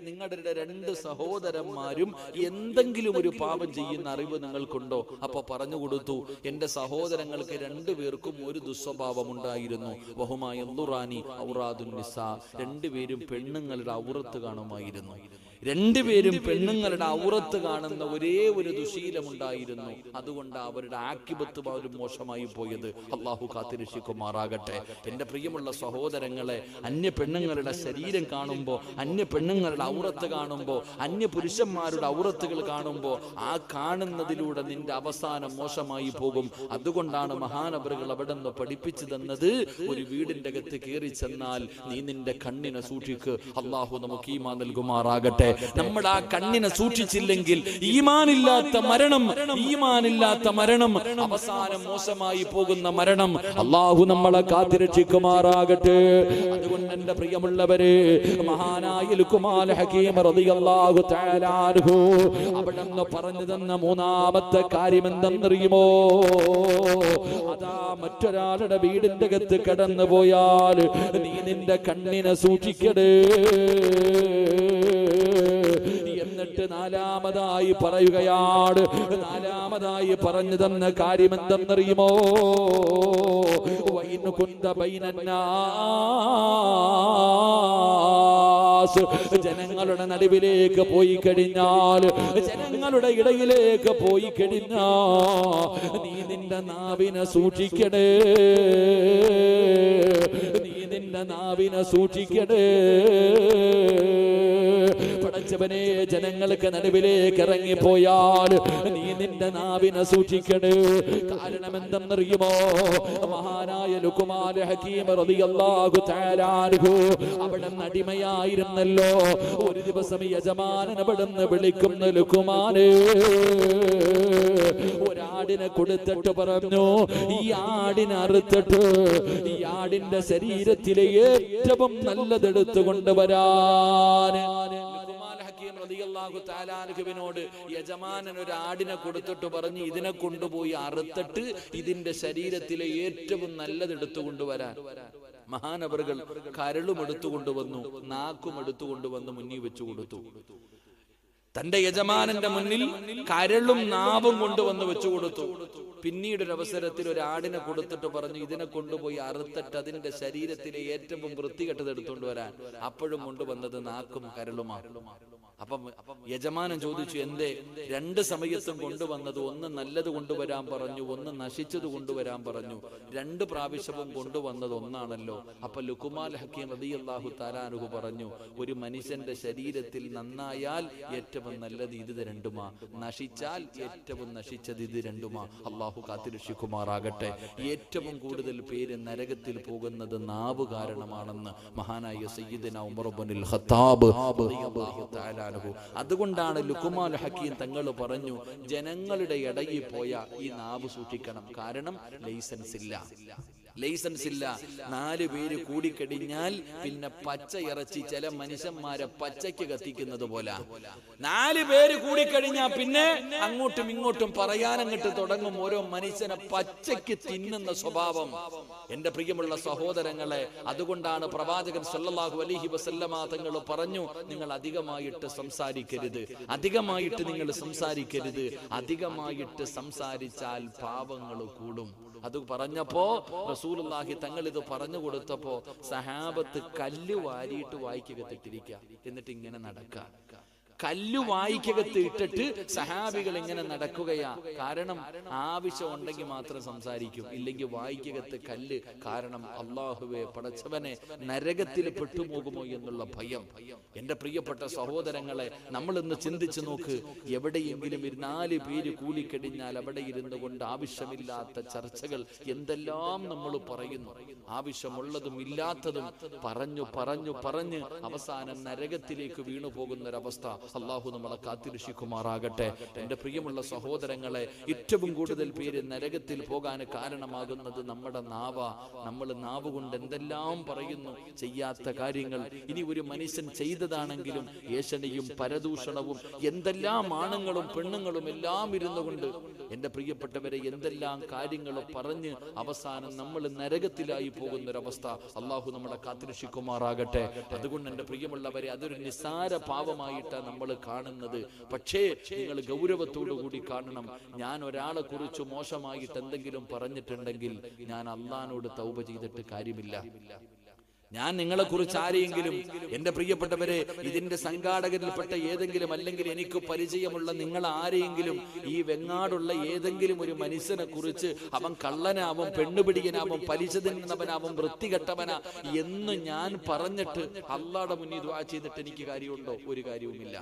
നിങ്ങളുടെ രണ്ട് സഹോദരന്മാരും എന്തെങ്കിലും ഒരു പാപം ചെയ്യുന്ന അറിവ് നിങ്ങൾക്കുണ്ടോ? അപ്പൊ പറഞ്ഞു കൊടുത്തു, എന്റെ സഹോദരങ്ങൾക്ക് രണ്ടുപേർക്കും ഒരു ദുസ്വഭാവം ഉണ്ടായിരുന്നു. വഹുമായ രണ്ടുപേരും പെണ്ണുങ്ങളുടെ ഔറത്ത് കാണുമായിരുന്നു. രണ്ടുപേരും പെണ്ണുങ്ങളുടെ ഔറത്ത് കാണുന്ന ഒരേ ഒരു ദുശീലമുണ്ടായിരുന്നു. അതുകൊണ്ട് അവരുടെ ആക്കിബത്ത് ഒരു മോശമായി പോയത്. അള്ളാഹു കാത്തിരക്ഷിക്കുമാറാകട്ടെ. എന്റെ പ്രിയമുള്ള സഹോദരങ്ങളെ, അന്യ പെണ്ണുങ്ങളുടെ ശരീരം കാണുമ്പോൾ, അന്യ പെണ്ണുങ്ങളുടെ ഔറത്ത് കാണുമ്പോൾ, അന്യ പുരുഷന്മാരുടെ ഔറത്തുകൾ കാണുമ്പോൾ, ആ കാണുന്നതിലൂടെ നിന്റെ അവസാനം മോശമായി പോകും. അതുകൊണ്ടാണ് മഹാനവറുകൾ അവിടെ നിന്ന് പഠിപ്പിച്ചു തന്നത്, ഒരു വീടിന്റെ അകത്ത് കയറി ചെന്നാൽ നീ നിന്റെ കണ്ണിനെ സൂക്ഷിക്ക്. അള്ളാഹു നമുക്ക് ഈമാൻ നൽകുമാറാകട്ടെ. നമ്മുടെ ആ കണ്ണിനെ സൂക്ഷിച്ചില്ലെങ്കിൽ ഈമാനില്ലാത്ത മരണം അവസാനം മോശമായി പോകുന്ന മരണം. അള്ളാഹു നമ്മളെ കാത്തിരക്ഷിക്കുമാറാകട്ടെ. അതുകൊണ്ട് എന്റെ പ്രിയമുള്ളവരെ, മഹാനായ ലുഖ്മാൻ ഹകീം റളിയല്ലാഹു തആല അൻഹു അവിടെ നിന്ന് പറഞ്ഞു തന്ന മൂന്നാമത്തെ കാര്യം എന്തെന്നറിയുമോ? അതാ മറ്റൊരാളുടെ വീടിന്റെ അകത്ത് കടന്നു പോയാൽ നീ നിന്റെ കണ്ണിനെ സൂക്ഷിക്കണേ. എന്നിട്ട് നാലാമതായി പറയുകയാണ്, നാലാമതായി പറഞ്ഞു തന്ന കാര്യം എന്തെന്നറിയുമോ? വൈൻ കുന്ത ബൈനന്നാസ്, ജനങ്ങളുടെ നടുവിലേക്ക് പോയി കഴിഞ്ഞാൽ, ജനങ്ങളുടെ ഇടയിലേക്ക് പോയി കഴിഞ്ഞാൽ നീ നിന്റെ നാവിനെ സൂക്ഷിക്കണേ. നീ നിന്റെ നാവിനെ സൂക്ഷിക്കണേ. പടച്ചവനെ, ജനങ്ങൾക്ക് നടുവിലേക്ക് ഇറങ്ങിപ്പോയാൽ നീ നിന്റെ നാവിനെ സൂക്ഷിക്കണേ. കാരണം എന്തെന്നറിയുമോ? മഹാനായ ലുഖ്മാൻ ഹകീം റളിയല്ലാഹു തആല അൻഹു അവിടെ അടിമയായിരുന്നല്ലോ. ഒരു ദിവസം യജമാനൻ അവിടുന്ന് വിളിക്കുന്ന, ലുഖ്മാനേ, ഒരാടിനെ കൊടുത്തിട്ട് പറഞ്ഞു, ഈ ആടിനെ അറുത്തിട്ട് ഈ ആടിന്റെ ശരീരത്തിലെ ഏറ്റവും നല്ലതെടുത്തു കൊണ്ടുവരാൻ. ോട് യജമാനൻ ഒരു ആടിനെ കൊടുത്തിട്ട് പറഞ്ഞു, ഇതിനെ കൊണ്ടുപോയി അറുത്തിട്ട് ഇതിന്റെ ശരീരത്തിലെ ഏറ്റവും നല്ലത് എടുത്തു കൊണ്ടുവരാൻ. മഹാനവറുകൾ കരളും എടുത്തുകൊണ്ടുവന്നു, നാക്കും എടുത്തുകൊണ്ടുവന്ന് മുന്നിൽ വെച്ചു കൊടുത്തു. തന്റെ യജമാനന്റെ മുന്നിൽ കരളും നാവും കൊണ്ടുവന്ന് വെച്ചു കൊടുത്തു. പിന്നീട് ഒരു അവസരത്തിൽ ഒരു ആടിനെ കൊടുത്തിട്ട് പറഞ്ഞു, ഇതിനെ കൊണ്ടുപോയി അറുത്തിട്ട് അതിന്റെ ശരീരത്തിലെ ഏറ്റവും വൃത്തികെട്ടത് എടുത്തുകൊണ്ട് വരാൻ. അപ്പോഴും കൊണ്ടുവന്നത് നാക്കും കരളുമാണ്. അപ്പം യജമാനൻ ചോദിച്ചു, എന്തേ രണ്ട് സമയത്തും കൊണ്ടുവന്നത്? ഒന്ന് നല്ലത് കൊണ്ടുവരാൻ പറഞ്ഞു, ഒന്ന് നശിച്ചത് കൊണ്ടുവരാൻ പറഞ്ഞു. രണ്ട് പ്രാവശ്യവും കൊണ്ടുവന്നത് ഒന്നാണല്ലോ. അപ്പൊ ലുഖ്മാൻ ഹകീം റളിയല്ലാഹു തആല അൻഹു പറഞ്ഞു, ഒരു മനുഷ്യന്റെ ശരീരത്തിൽ നന്നായാൽ ഏറ്റവും നല്ലത് ഇത് രണ്ടുമാ, നശിച്ചാൽ ഏറ്റവും നശിച്ചത് ഇത് രണ്ടുമാ. അള്ളാഹു കാത്തിരക്ഷിക്കുമാറാകട്ടെ. ഏറ്റവും കൂടുതൽ പേര് നരകത്തിൽ പോകുന്നത് നാവ് കാരണമാണെന്ന് മഹാനായ സയ്യിദുനാ ഉമർ ഇബ്നുൽ ഖത്താബ് റളിയല്ലാഹു തആല. അതുകൊണ്ടാണ് ലുഖ്മാൻ ഹകീം തങ്ങൾ പറഞ്ഞു, ജനങ്ങളുടെ ഇടയിൽ പോയ ഈ നാവ് സൂക്ഷിക്കണം. കാരണം ലൈസൻസ് ഇല്ല. 4 പേര് കൂടിക്കഴിഞ്ഞാൽ പിന്നെ പച്ച ഇറച്ചി ചില മനുഷ്യന്മാരെ പച്ചയ്ക്ക് കത്തിക്കുന്നത് പോലെ. 4 പേര് കൂടിക്കഴിഞ്ഞാൽ പിന്നെ അങ്ങോട്ടും ഇങ്ങോട്ടും പറയാനങ്ങോട്ട് തുടങ്ങും. ഓരോ മനുഷ്യനെ പച്ചയ്ക്ക് തിന്നുന്ന സ്വഭാവം. എന്റെ പ്രിയമുള്ള സഹോദരങ്ങളെ, അതുകൊണ്ടാണ് പ്രവാചകൻ സല്ലല്ലാഹു അലൈഹി വസല്ലമ തങ്ങൾ പറഞ്ഞു, നിങ്ങൾ അധികമായിട്ട് സംസാരിക്കരുത്, അധികമായിട്ട് സംസാരിച്ചാൽ പാപങ്ങൾ കൂടും. അത് പറഞ്ഞപ്പോ റസൂലുള്ളാഹി തങ്ങൾ ഇത് പറഞ്ഞു കൊടുത്തപ്പോ സഹാബത്ത് കല്ല് വാരിയിട്ട് വായിക്കകത്തിട്ടിരിക്കുക, എന്നിട്ട് ഇങ്ങനെ നടക്കുക. കല്ലു വായിക്കകത്ത് ഇട്ടിട്ട് സഹാബികൾ ഇങ്ങനെ നടക്കുകയാ. കാരണം ആവശ്യം ഉണ്ടെങ്കിൽ മാത്രം സംസാരിക്കും, ഇല്ലെങ്കിൽ വായിക്കകത്ത് കല്ല്. കാരണം അള്ളാഹുവെ പടച്ചവനെ നരകത്തിൽ പെട്ടുപോകുമോ എന്നുള്ള ഭയം. എന്റെ പ്രിയപ്പെട്ട സഹോദരങ്ങളെ, നമ്മൾ ഇന്ന് ചിന്തിച്ചു നോക്ക്. എവിടെയെങ്കിലും 4 പേര് കൂടിക്കഴിഞ്ഞാൽ അവിടെ ഇരുന്നു കൊണ്ട് ആവശ്യമില്ലാത്ത ചർച്ചകൾ എന്തെല്ലാം നമ്മൾ പറയുന്നു. ആവശ്യമുള്ളതും ഇല്ലാത്തതും പറഞ്ഞ് അവസാനം നരകത്തിലേക്ക് വീണു പോകുന്നൊരവസ്ഥ. അള്ളാഹു നമ്മളെ കാത്തിരക്ഷിക്കുമാറാകട്ടെ. എന്റെ പ്രിയമുള്ള സഹോദരങ്ങളെ, ഏറ്റവും കൂടുതൽ പേര് നരകത്തിൽ പോകാൻ കാരണമാകുന്നത് നമ്മുടെ നാവ. നമ്മൾ നാവ് കൊണ്ട് എന്തെല്ലാം പറയുന്നു, ചെയ്യാത്ത കാര്യങ്ങൾ. ഇനി ഒരു മനുഷ്യൻ ചെയ്തതാണെങ്കിലും ഏഷണിയും പരദൂഷണവും എന്തെല്ലാം ആണുങ്ങളും പെണ്ണുങ്ങളും എല്ലാം ഇരുന്നു കൊണ്ട് എന്റെ പ്രിയപ്പെട്ടവരെ എന്തെല്ലാം കാര്യങ്ങൾ പറഞ്ഞ് അവസാനം നമ്മൾ നരകത്തിലായി പോകുന്നൊരവസ്ഥ. അള്ളാഹു നമ്മളെ കാത്തിരക്ഷിക്കുമാറാകട്ടെ. അതുകൊണ്ട് എന്റെ പ്രിയമുള്ളവരെ, അതൊരു നിസ്സാര പാപമായിട്ടാണ് നമ്മൾ കാണുന്നത്. പക്ഷേ നിങ്ങൾ ഗൗരവത്തോടു കൂടി കാണണം. ഞാൻ ഒരാളെ കുറിച്ച് മോശമായിട്ട് എന്തെങ്കിലും പറഞ്ഞിട്ടുണ്ടെങ്കിൽ ഞാൻ അള്ളാഹുവിനോട് തൗബ ചെയ്തിട്ട് കാര്യമില്ല. ഞാൻ നിങ്ങളെ കുറിച്ച് ആരെയെങ്കിലും, എന്റെ പ്രിയപ്പെട്ടവരെ, ഇതിന്റെ സംഘാടകരിൽപ്പെട്ട ഏതെങ്കിലും അല്ലെങ്കിൽ എനിക്ക് പരിചയമുള്ള നിങ്ങൾ ആരെയെങ്കിലും ഈ വെങ്ങാടുള്ള ഏതെങ്കിലും ഒരു മനുഷ്യനെ കുറിച്ച് അവൻ കള്ളനാവും, പെണ്ണുപിടിയനാവും, പലിശ തിന്നുന്നവനാവും, വൃത്തികെട്ടവനാ എന്ന് ഞാൻ പറഞ്ഞിട്ട് അള്ളാഹുടെ മുന്നിൽ ദുആ ചെയ്തിട്ട് എനിക്ക് കാര്യമുണ്ടോ? ഒരു കാര്യവുമില്ല.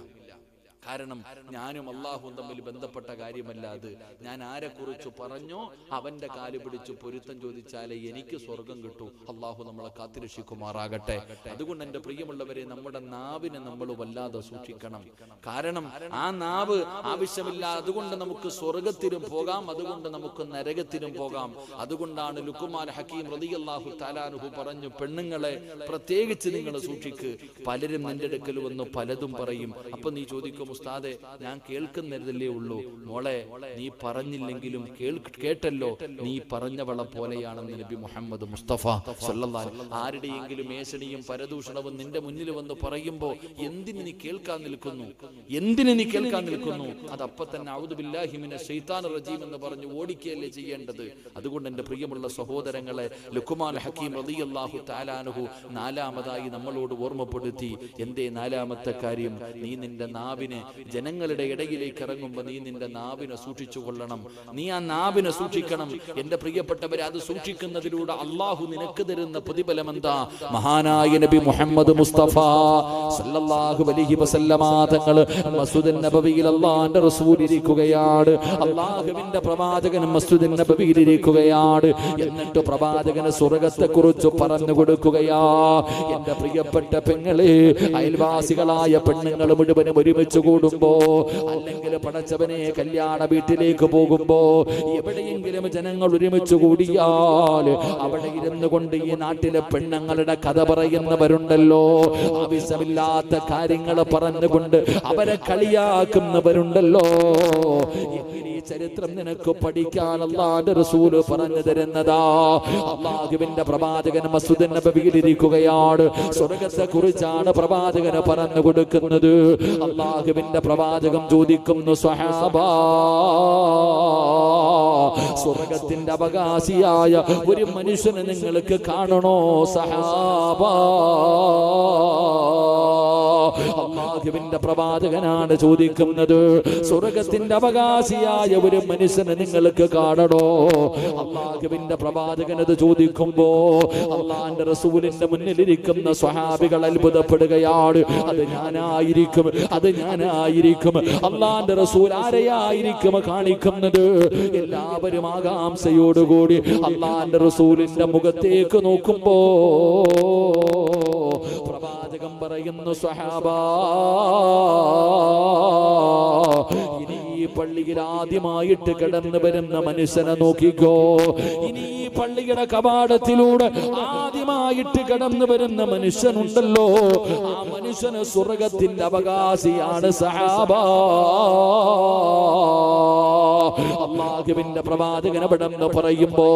കാരണം ഞാനും അള്ളാഹുവും തമ്മിൽ ബന്ധപ്പെട്ട കാര്യമല്ല അത്. ഞാൻ ആരെക്കുറിച്ച് പറഞ്ഞോ അവന്റെ കാല് പിടിച്ച് പൊരുത്തം ചോദിച്ചാലേ എനിക്ക് സ്വർഗം കിട്ടൂ. അള്ളാഹു നമ്മളെ കാത്തിരക്ഷിക്കുമാറാകട്ടെ. അതുകൊണ്ട് എന്റെ പ്രിയമുള്ളവരെ, നമ്മുടെ നാവിനെ നമ്മൾ വല്ലാതെ സൂക്ഷിക്കണം. കാരണം ആ നാവ് ആവശ്യമില്ല. അതുകൊണ്ട് നമുക്ക് സ്വർഗത്തിനും പോകാം, അതുകൊണ്ട് നമുക്ക് നരകത്തിനും പോകാം. അതുകൊണ്ടാണ് ലുഖ്മാൻ ഹക്കീം റളിയല്ലാഹു തആല അൻഹു പറഞ്ഞു, പെണ്ണുങ്ങളെ പ്രത്യേകിച്ച് നിങ്ങൾ സൂക്ഷിക്ക്. പലരും നിന്റെ അടുക്കൽ വന്ന് പലതും പറയും. അപ്പൊ നീ ചോദിക്കും, ഉസ്താദെ ഞാൻ കേൾക്കുന്നതല്ലേ ഉള്ളൂ. മോളെ, നീ പറഞ്ഞില്ലെങ്കിലും കേട്ടല്ലോ, നീ പറഞ്ഞവളെ പോലെയാണെന്ന് നബി മുഹമ്മദ് മുസ്തഫ സല്ലല്ലാഹു അലൈഹി. ആരുടെയെങ്കിലും ഏഷണിയും പരദൂഷണവും നിന്റെ മുന്നിൽ വന്ന് പറയുമ്പോ എന്തിന് നീ കേൾക്കാൻ നിൽക്കുന്നു? അതപ്പൊ തന്നെ ഔദു ബില്ലാഹി മിനശ് ശൈത്താനിർ റജീം എന്ന് പറഞ്ഞു ഓടിക്കുകയല്ലേ ചെയ്യേണ്ടത്. അതുകൊണ്ട് എന്റെ പ്രിയമുള്ള സഹോദരങ്ങളെ, ലുഖ്മാൻ ഹക്കീം റളിയല്ലാഹു തആല അൻഹു നാലാമതായി നമ്മളോട് ഓർമ്മപ്പെടുത്തി. എന്തേ നാലാമത്തെ കാര്യം? നീ നിന്റെ നാവിനെ ജനങ്ങളുടെ ഇടയിലേക്ക് ഇറങ്ങുമ്പോൾ നീ നിന്റെ നാവിനെ സൂക്ഷിച്ചു കൊള്ളണം. നീ ആ നാവിനെ സൂക്ഷിക്കണം. എന്റെ പ്രിയപ്പെട്ടവരെ, അത് സൂക്ഷിക്കുന്നതിലൂടെ അള്ളാഹു നിനക്ക് തരുന്ന പ്രതിഫലം എന്താ? മഹാനായ നബി മുഹമ്മദ് മുസ്തഫ സല്ലല്ലാഹു അലൈഹി വസല്ലമ തങ്ങൾ മസ്ജിദുൻ നബവിയിൽ അല്ലാഹുവിന്റെ റസൂൽ ഇരിക്കുകയാണ്. അല്ലാഹുവിന്റെ പ്രവാചകൻ മസ്ജിദുൻ നബവിയിൽ ഇരിക്കുകയാണ്. എന്നിട്ട് പ്രവാചകന് സ്വർഗ്ഗത്തെ കുറിച്ച് പറഞ്ഞു കൊടുക്കുകയാ. എന്റെ പ്രിയപ്പെട്ട പെങ്ങളെ, അയൽവാസികളായ പെണ്ണുങ്ങൾ മുഴുവനും ഒരുമിച്ച് കൂടുമ്പോ, അല്ലെങ്കിൽ പടച്ചവനെ കല്യാണ വീട്ടിലേക്ക് പോകുമ്പോ, എവിടെയെങ്കിലും ജനങ്ങൾ ഒരുമിച്ച് കൂടിയാൽ അവിടെ ഇരുന്നു കൊണ്ട് ഈ നാട്ടിലെ പെണ്ണുങ്ങളുടെ കഥ പറയുന്നവരുണ്ടല്ലോ, ആവശ്യമില്ലാത്ത കാര്യങ്ങൾ പറഞ്ഞുകൊണ്ട് അവരെ കളിയാക്കുന്നവരുണ്ടല്ലോ. ചരിത്രം നിനക്ക് പഠിക്കാൻ അല്ലാഹുവിന്റെ റസൂൽ പറഞ്ഞു തരുന്നതാ. അല്ലാഹുവിന്റെ പ്രവാചകൻ മസ്ജിദുൻ നബവിയിൽ ഇരിക്കുകയാണ്. സ്വർഗ്ഗത്തെ കുറിച്ചാണ് പ്രവാചകൻ പറഞ്ഞു കൊടുക്കുന്നത്. അല്ലാഹുവിന്റെ പ്രവാചകൻ ചോദിക്കുന്നു, സ്വഹാബാ, സ്വർഗ്ഗത്തിന്റെ അവകാശിയായ ഒരു മനുഷ്യനെ നിങ്ങൾക്ക് കാണണോ സഹാബാ? അല്ലാഹുവിന്റെ പ്രവാചകനാണ് ചോദിക്കുന്നത്, സ്വർഗ്ഗത്തിന്റെ അവകാശിയായ ഒരു മനുഷ്യനെ നിങ്ങൾക്ക് കാണണോ? അല്ലാഹുവിന്റെ പ്രവാചകൻ അത് ചോദിക്കുമ്പോ അല്ലാഹുവിന്റെ റസൂലിന്റെ മുന്നിലിരിക്കുന്ന സ്വഹാബികൾ അത്ഭുതപ്പെടുകയാണ്. അത് ഞാനായിരിക്കും. അല്ലാഹുവിന്റെ റസൂൽ ആരെയായിരിക്കും കാണിക്കുന്നത്? എല്ലാവരും ആകാംക്ഷയോടുകൂടി അല്ലാഹുവിന്റെ റസൂലിന്റെ മുഖത്തേക്ക് നോക്കുമ്പോ പ്രവാചകൻ പറയുന്നു, സ്വഹാബാ, ഇനി ഈ പള്ളിയിൽ ആദ്യമായിട്ട് കടന്നു വരുന്ന മനുഷ്യനെ നോക്കിക്കോ. ഇനി ഈ പള്ളിയുടെ കവാടത്തിലൂടെ ആദ്യമായിട്ട് കടന്നു വരുന്ന മനുഷ്യനുണ്ടല്ലോ, ആ മനുഷ്യന് സ്വർഗ്ഗത്തിന്റെ അവകാശിയാണ് സഹാബാ. അല്ലാഹുവിന്റെ പ്രവാചകൻ അവിടെ നിന്ന് പറയുമ്പോ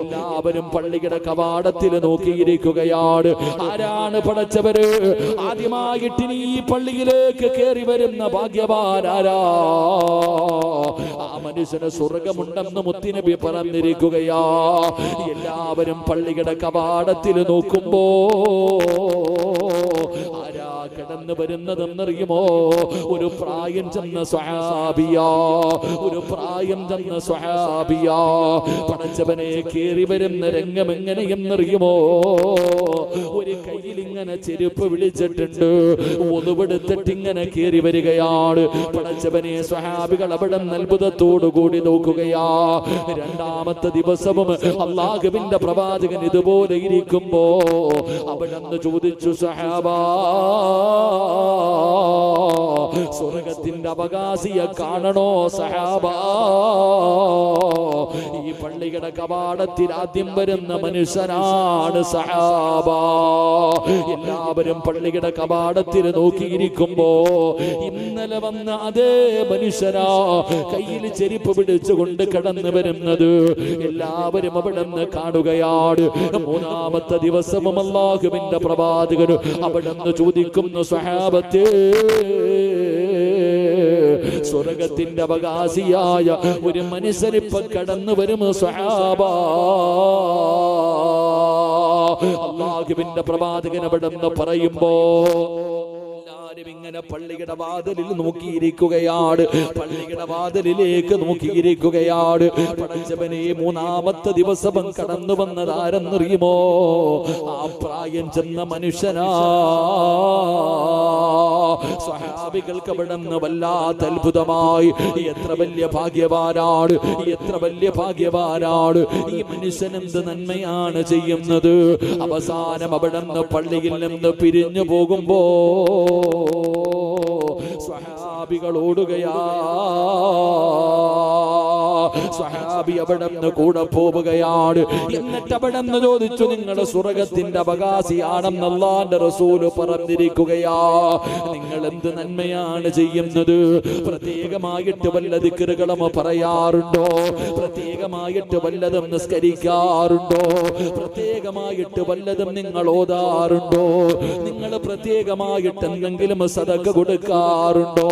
എല്ലാവരും പള്ളിയുടെ കവാടത്തിൽ നോക്കിയിരിക്കുകയാണ്. ആരാണ് പടച്ചവര്? ആദ്യമായിട്ട് ഈ പള്ളിയിലേക്ക് കയറി വരുന്ന ഭാഗ്യവാനാരാ? ആ മനുഷ്യന് സ്വർഗമുണ്ടെന്ന് മുത്തുനബി പറഞ്ഞിരിക്കുകയാ. എല്ലാവരും പള്ളിയുടെ കവാടത്തിൽ നോക്കുമ്പോ ആരാ കടന്നു വരുന്നതെന്നറിയുമോ? ഒരു പ്രായം ചെന്ന സ്വഹാബിയാ, ഒരു പ്രായം ചെന്ന സ്വഹാബിയാ. പടച്ചവനെ കേറി വരുന്ന രംഗം എങ്ങനെയെന്നറിയുമോ? ഒരു കയ്യിൽ ഇങ്ങനെ ചെരുപ്പ് വിളിച്ചിട്ടുണ്ട്, ഒതുവെടുത്തിട്ട് ഇങ്ങനെ കേറി വരികയാണ്. പടച്ചവനെ സ്വഹാബികൾ അവിടെ അത്ഭുതത്തോടു കൂടി നോക്കുകയാ. രണ്ടാമത്തെ ദിവസവും അല്ലാഹുവിന്റെ പ്രവാചകൻ ഇതുപോലെ ഇരിക്കുമ്പോ അവിടെ നിന്ന് ചോദിച്ചു, സഹാബാ, സ്വർഗത്തിന്റെ അവകാശിയെ കാണണോ സഹാബാ? ഈ പള്ളിയുടെ കവാടത്തിൽ ആദ്യം വരുന്ന മനുഷ്യനാണ് സഹാബാ. എല്ലാവരും പള്ളിയുടെ കവാടത്തിൽ നോക്കിയിരിക്കുമ്പോ ഇന്നലെ വന്ന അതേ മനുഷ്യരാ കയ്യിൽ ചെരുപ്പ് പിടിച്ചുകൊണ്ട് കടന്നു വരുന്നത്. എല്ലാവരും അവിടെ നിന്ന് കാണുകയാണ്. മൂന്നാമത്തെ ദിവസവും അല്ലാഹുവിന്റെ പ്രവാചകൻ അവിടെ നിന്ന് ചോദിക്കുന്നു, സ്വഹാബത്തേ, സ്വർഗത്തിന്റെ അവകാശിയായ ഒരു മനുഷ്യരിപ്പ കടന്നു വരും സ്വഹാബാ. അല്ലാഹുവിന്റെ പ്രവാചകൻ അവിടെ നിന്ന് പറയുമ്പോ ഇങ്ങനെ പള്ളിയുടെ വാതിലിൽ നോക്കിയിരിക്കുകയാണ്, പള്ളിയുടെ വാതിലിലേക്ക് നോക്കിയിരിക്കുകയാണ്. പടച്ചവനെ, മൂന്നാമത്തെ ദിവസം കടന്നു വന്നതാരെന്നറിയുമോ? ആ പ്രായം ചെന്ന മനുഷ്യനാ. സ്വഹാബികൾക്ക് അവിടെ നിന്ന് വല്ലാത്ത അത്ഭുതമായി. എത്ര വലിയ ഭാഗ്യവാനാണ്, എത്ര വലിയ ഭാഗ്യവാനാണ് ഈ മനുഷ്യൻ, എന്ത് നന്മയാണ് ചെയ്യുന്നത്. അവസാനം അവിടെ നിന്ന് പള്ളിയിൽ നിന്ന് പിരിഞ്ഞു പോകുമ്പോ സ്വഹാബികൾ ഓടുകയാ. സ്വഹാബി അവിടെ നിന്ന് കൂടെ പോവുകയാണ്. എന്നിട്ട് അവിടെ നിന്ന് ചോദിച്ചു, നിങ്ങളുടെ സ്വർഗത്തിന്റെ അവകാശിയാണെന്ന് അല്ലാഹുവിന്റെ റസൂൽ പറഞ്ഞിരിക്കുകയാ. നിങ്ങൾ എന്ത് നന്മയാണ് ചെയ്യുന്നത്? പ്രത്യേകമായിട്ട് വല്ല ദിക്റുകളും പറയാറുണ്ടോ? പ്രത്യേകമായിട്ട് വല്ലതും നിസ്കരിക്കാറുണ്ടോ? പ്രത്യേകമായിട്ട് വല്ലതും നിങ്ങൾ ഓതാറുണ്ടോ? നിങ്ങൾ പ്രത്യേകമായിട്ട് എന്തെങ്കിലും സദഖ കൊടുക്കാറുണ്ടോ?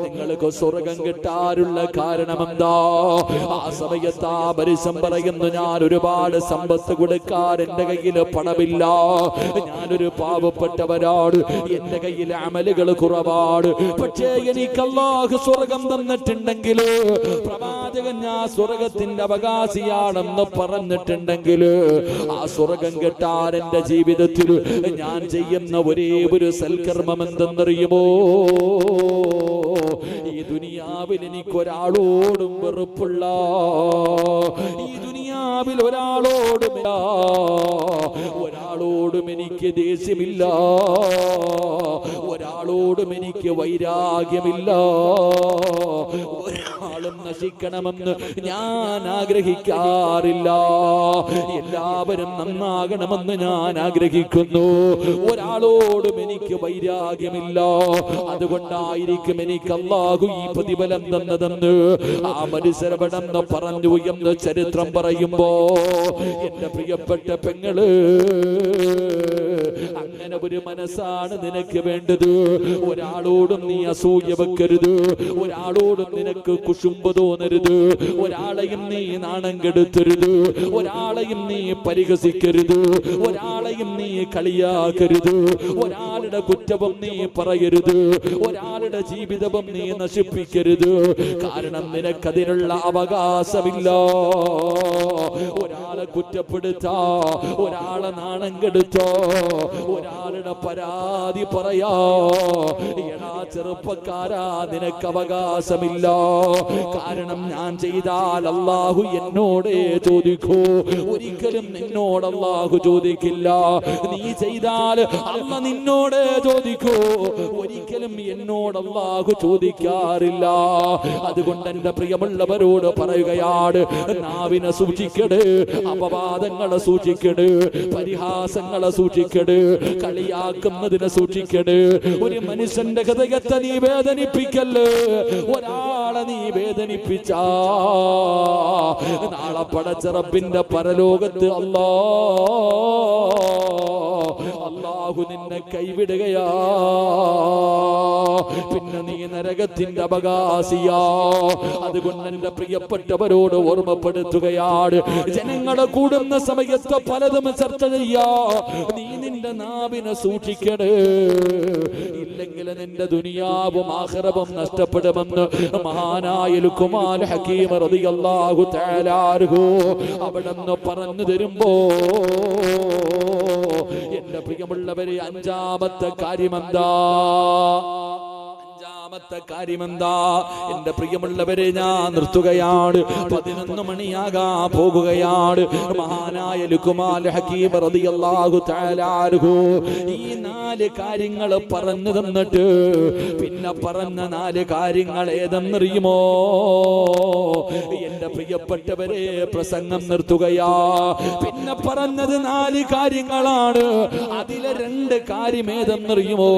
നിങ്ങൾക്ക് സ്വർഗം കിട്ടാനുള്ള കാരണം എന്താ? ആ സമയത്ത് ആ മനുഷ്യൻ പറയുന്നു, ഞാൻ ഒരുപാട് സമ്പത്ത് കൊടുക്കാൻ എന്റെ കയ്യിൽ പണമില്ല, ഞാനൊരു പാവപ്പെട്ടവരാണ്, എന്റെ കയ്യിൽ അമലുകൾ കുറവാണ്. പക്ഷേ എനിക്ക് അല്ലാഹു സ്വർഗം തന്നിട്ടുണ്ടെങ്കിൽ, പ്രവാചകൻ ഞാൻ സ്വർഗത്തിന്റെ അവകാശിയാണെന്ന് പറഞ്ഞിട്ടുണ്ടെങ്കിൽ, ആ സ്വർഗം കിട്ടാൻ എന്റെ ജീവിതത്തിൽ ഞാൻ ചെയ്യുന്ന ഒരേ ഒരു സൽക്കർമ്മം എന്തെന്നറിയുമോ? ഈ ദുനിയാവിൽ എനിക്കൊരാളോടും വെറുപ്പുള്ള, ഈ ദുനിയാവിൽ ഒരാളോടും എനിക്ക് ദേഷ്യമില്ല, ഒരാളോടും എനിക്ക് വൈരാഗ്യമില്ല, ഒരാളും നശിക്കണമെന്ന് ഞാൻ ആഗ്രഹിക്കാറില്ല. എല്ലാവരും നന്നാകണമെന്ന് ഞാൻ ആഗ്രഹിക്കുന്നു. ഒരാളോടും എനിക്ക് വൈരാഗ്യമില്ല. അതുകൊണ്ടായിരിക്കും എനിക്ക് അല്ലാഹു ഈ പ്രതിഫലം തന്നതെന്ന് ആ മനുഷ്യരപടന്ന് പറഞ്ഞു എന്ന് ചരിത്രം പറയുമ്പോ, എന്റെ പ്രിയപ്പെട്ട പെങ്ങള്, അങ്ങനെ ഒരു മനസ്സാണ് നിനക്ക് വേണ്ടത്. ഒരാളോടും നീ അസൂയ വെക്കരുത്, ഒരാളോടും നിനക്ക് കുശുമ്പ് തോന്നരുത്, ഒരാളെയും നീ നാണം കെടുത്തരുത്, ഒരാളെയും നീ പരിഹസിക്കരുത്, ഒരാളെയും നീ കളിയാക്കരുത്, ഒരാളുടെ കുറ്റവും നീ പറയരുത്, ഒരാളുടെ ജീവിതവും നീ നശിപ്പിക്കരുത്. കാരണം നിനക്കതിനുള്ള അവകാശമില്ല. ഒരാളെ കുറ്റപ്പെടുത്താ, ഒരാളെ നാണം കെടുത്തോ, ഒരാളുടെ പരാതി പറയാ, എടാ ചെറുപ്പക്കാരാ, നിനക്ക് അവകാശമില്ല. കാരണം ഞാൻ ചെയ്താൽ അല്ലാഹു എന്നോടേ ചോദിക്കൂ, ഒരിക്കലും നിന്നോട് അല്ലാഹു ചോദിക്കില്ല. നീ ചെയ്താൽ അല്ലാഹു നിന്നോടേ ചോദിക്കൂ, ഒരിക്കലും എന്നോട് അല്ലാഹു ചോദിക്കാറില്ല. അതുകൊണ്ട് എന്റെ പ്രിയമുള്ളവരോട് പറയുകയാണ്, നാവിനെ സൂക്ഷിക്കട്, അപവാദങ്ങളെ സൂക്ഷിക്കട്, പരിഹാസങ്ങളെ സൂക്ഷിക്കട്, കളിയാക്കുന്നതിനെ സൂക്ഷിക്കട്. ഒരു മനുഷ്യന്റെ ഹൃദയത്തെ നീ വേദനിപ്പിക്കല്ലേ. ഒരാളെ നീ വേദനിപ്പിച്ചാ നാളെ പടച്ച റബ്ബിന്റെ പരലോകത്ത് അല്ലാഹു നിന്നെ കൈവിടുകയാ. പിന്നെ നീ നരകത്തിന്റെ അവകാശിയാ. അതുകൊണ്ട് എന്റെ പ്രിയപ്പെട്ടവരോട് ഓർമ്മപ്പെടുത്തുകയാണ്, ജനങ്ങളെ കൂടുന്ന സമയത്ത് പലതും ചർച്ച ചെയ്യാ. നീ നിന്റെ നാവിനെ സൂക്ഷിക്കണേ, ഇല്ലെങ്കിൽ നിന്റെ ദുനിയാവും ആഖിറവും നഷ്ടപ്പെടുമെന്ന് മഹാനായ ലുഖ്മാൻ ഹകീം റളിയല്ലാഹു തആല അൻഹു അവിടെന്ന് പറഞ്ഞു തരുമ്പോ എന്റെ പ്രിയമുള്ളവരെ, അഞ്ചാമത്തെ കാര്യമെന്താ? എന്റെ പ്രിയമുള്ളവരെ, ഞാൻ നിർത്തുകയാണ്. 11 മണിയാകാൻ പോകുകയാണ്. മഹാനായ ലുഖ്മാൻ ഹകീം റളിയല്ലാഹു തആല അൻഹു ഈ 4 കാര്യങ്ങൾ പറഞ്ഞു തന്നിട്ട് പിന്നെ പറഞ്ഞ 4 കാര്യങ്ങൾ ഏതെന്നറിയുമോ? എന്റെ പ്രിയപ്പെട്ടവരെ, പ്രസംഗം നിർത്തുകയാ. പിന്നെ പറഞ്ഞത് 4 കാര്യങ്ങളാണ്. അതിലെ 2 കാര്യം ഏതെന്നറിയുമോ?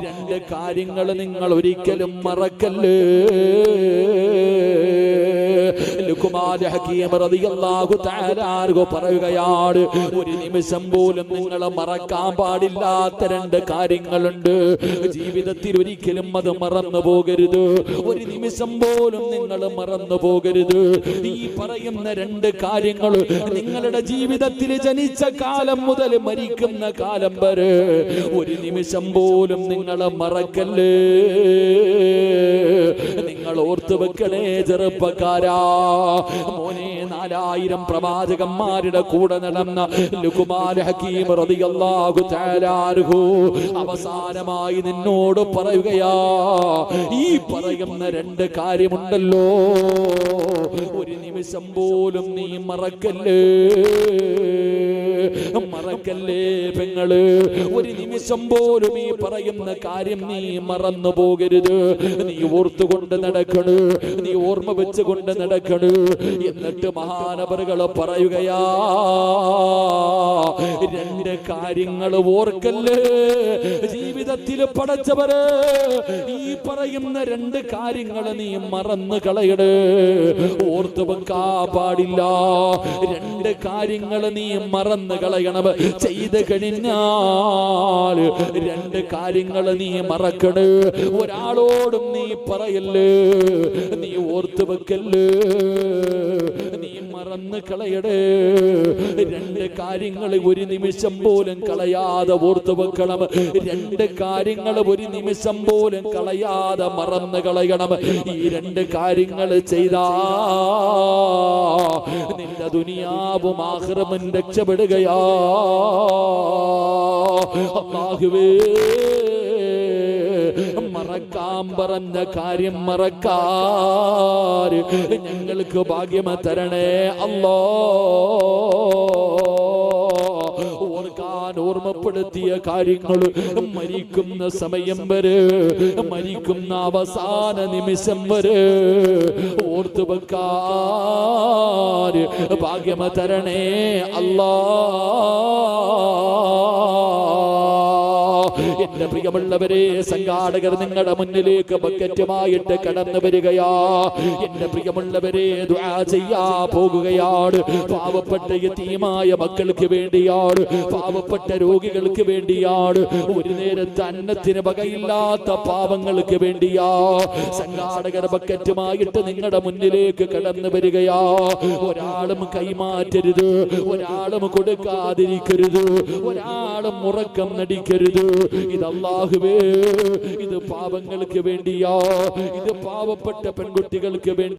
രണ്ട് കാര്യങ്ങൾ നിങ്ങൾ ഒരിക്കലും മറക്കല്ലേ. ലുഖ്മാൻ ഹകീം റളിയല്ലാഹു തആല അൻഹു പറയുകയാണ്, ഒരു നിമിഷം പോലും നിങ്ങൾ മറക്കാൻ പാടില്ലാത്ത 2 കാര്യങ്ങളുണ്ട്. ജീവിതത്തിൽ ഒരിക്കലും അത് മറന്നു പോകരുത്. ഒരു നിമിഷം പോലും നിങ്ങൾ മറന്നു പോകരുത്. ഈ പറയുന്ന 2 കാര്യങ്ങൾ നിങ്ങളുടെ ജീവിതത്തിൽ ജനിച്ച കാലം മുതൽ മരിക്കുന്ന കാലം വരെ ഒരു നിമിഷം പോലും നിങ്ങൾ മറക്കല്ലേ. നിങ്ങൾ ഓർത്തു വെക്കണേ ചെറുപ്പക്കാരാ. മോനെ, 4000 പ്രവാചകന്മാരുടെ കൂടെ നടന്ന ലുഖ്മാൻ ഹകീം റളിയല്ലാഹു തആല അൻഹു അവസാനമായി നിന്നോട് പറയുകയാ, ഈ പറയുന്ന 2 കാര്യമുണ്ടല്ലോ, ഒരു നിമിഷം പോലും നീ മറക്കല്ലേ. മറക്കല്ലേ പെങ്ങള്, ഒരു നിമിഷം പോലും ഈ പറയുന്ന കാര്യം നീ മറന്നു പോകരുത്. നീ ഓർത്തുകൊണ്ട് നടക്കണ്, നീ ഓർമ്മ വെച്ചുകൊണ്ട് നടക്കണ്. എന്നിട്ട് മഹാനവറുകൾ പറയുകയാ, 2 കാര്യങ്ങൾ ഓർക്കല്ലേ. ജീവിതത്തിൽ പടച്ചവര് ഈ പറയുന്ന 2 കാര്യങ്ങൾ നീ മറന്നു കളയട്, ഓർത്തു വെക്കാ പാടില്ല. 2 കാര്യങ്ങൾ നീ മറന്നു കളയണം. ചെയ്ത് കഴിഞ്ഞാൽ 2 കാര്യങ്ങൾ നീ മറക്കണ്. ഒരാളോടും നീ പറയല്ലേ, നീ ഓർത്തു വെക്കല്ലേ, നീ മറന്നു കളയടേ. 2 കാര്യങ്ങൾ ഒരു നിമിഷം പോലും കളയാതെ ഓർത്തു വെക്കണം. 2 കാര്യങ്ങൾ ഒരു നിമിഷം പോലും കളയാതെ മറന്നു കളയണം. ഈ 2 കാര്യങ്ങൾ ചെയ്താ നിന്റെ ദുനിയാവും ആഖിറവും രക്ഷപ്പെടുകയാ. അല്ലാഹുവേ, മറക്കാൻ പറഞ്ഞ കാര്യം മറക്കാൻ ഞങ്ങൾക്ക് ഭാഗ്യം തരണേ അല്ലാ. ഓർക്കാൻ ഓർമ്മപ്പെടുത്തിയ കാര്യങ്ങൾ മരിക്കുന്ന സമയം വരെ, മരിക്കുന്ന അവസാന നിമിഷം വരെ ഓർത്തു വെക്കാൻ ഭാഗ്യം തരണേ അല്ലാ. എന്റെ പ്രിയമുള്ളവരെ, സംഘാടകർ നിങ്ങളുടെ മുന്നിലേക്ക് ബക്കറ്റുമായിട്ട് കടന്നു വരികയാ. എന്റെ പ്രിയമുള്ളവരെ, ദുആ ചെയ്യാ പോകുകയാണ്. പാവപ്പെട്ട യതീമായ മക്കൾക്ക് വേണ്ടിയാണ്, പാവപ്പെട്ട രോഗികൾക്ക് വേണ്ടിയാണ്, ഒരു നേരത്തെ അന്നത്തിന് വകയില്ലാത്ത പാവങ്ങൾക്ക് വേണ്ടിയാ സംഘാടകർ ബക്കറ്റുമായിട്ട് നിങ്ങളുടെ മുന്നിലേക്ക് കടന്നു വരികയാ. ഒരാളും കൈമാറ്റരുത്, ഒരാളും കൊടുക്കാതിരിക്കരുത്, ഒരാളും ഉറക്കം നടിക്കരുത്. ഇത് അല്ലാഹുവേ, ഇത് പാവങ്ങൾക്ക് വേണ്ടിയാ, ഇത് പാവപ്പെട്ട പെൺകുട്ടികൾക്ക് വേണ്ടി.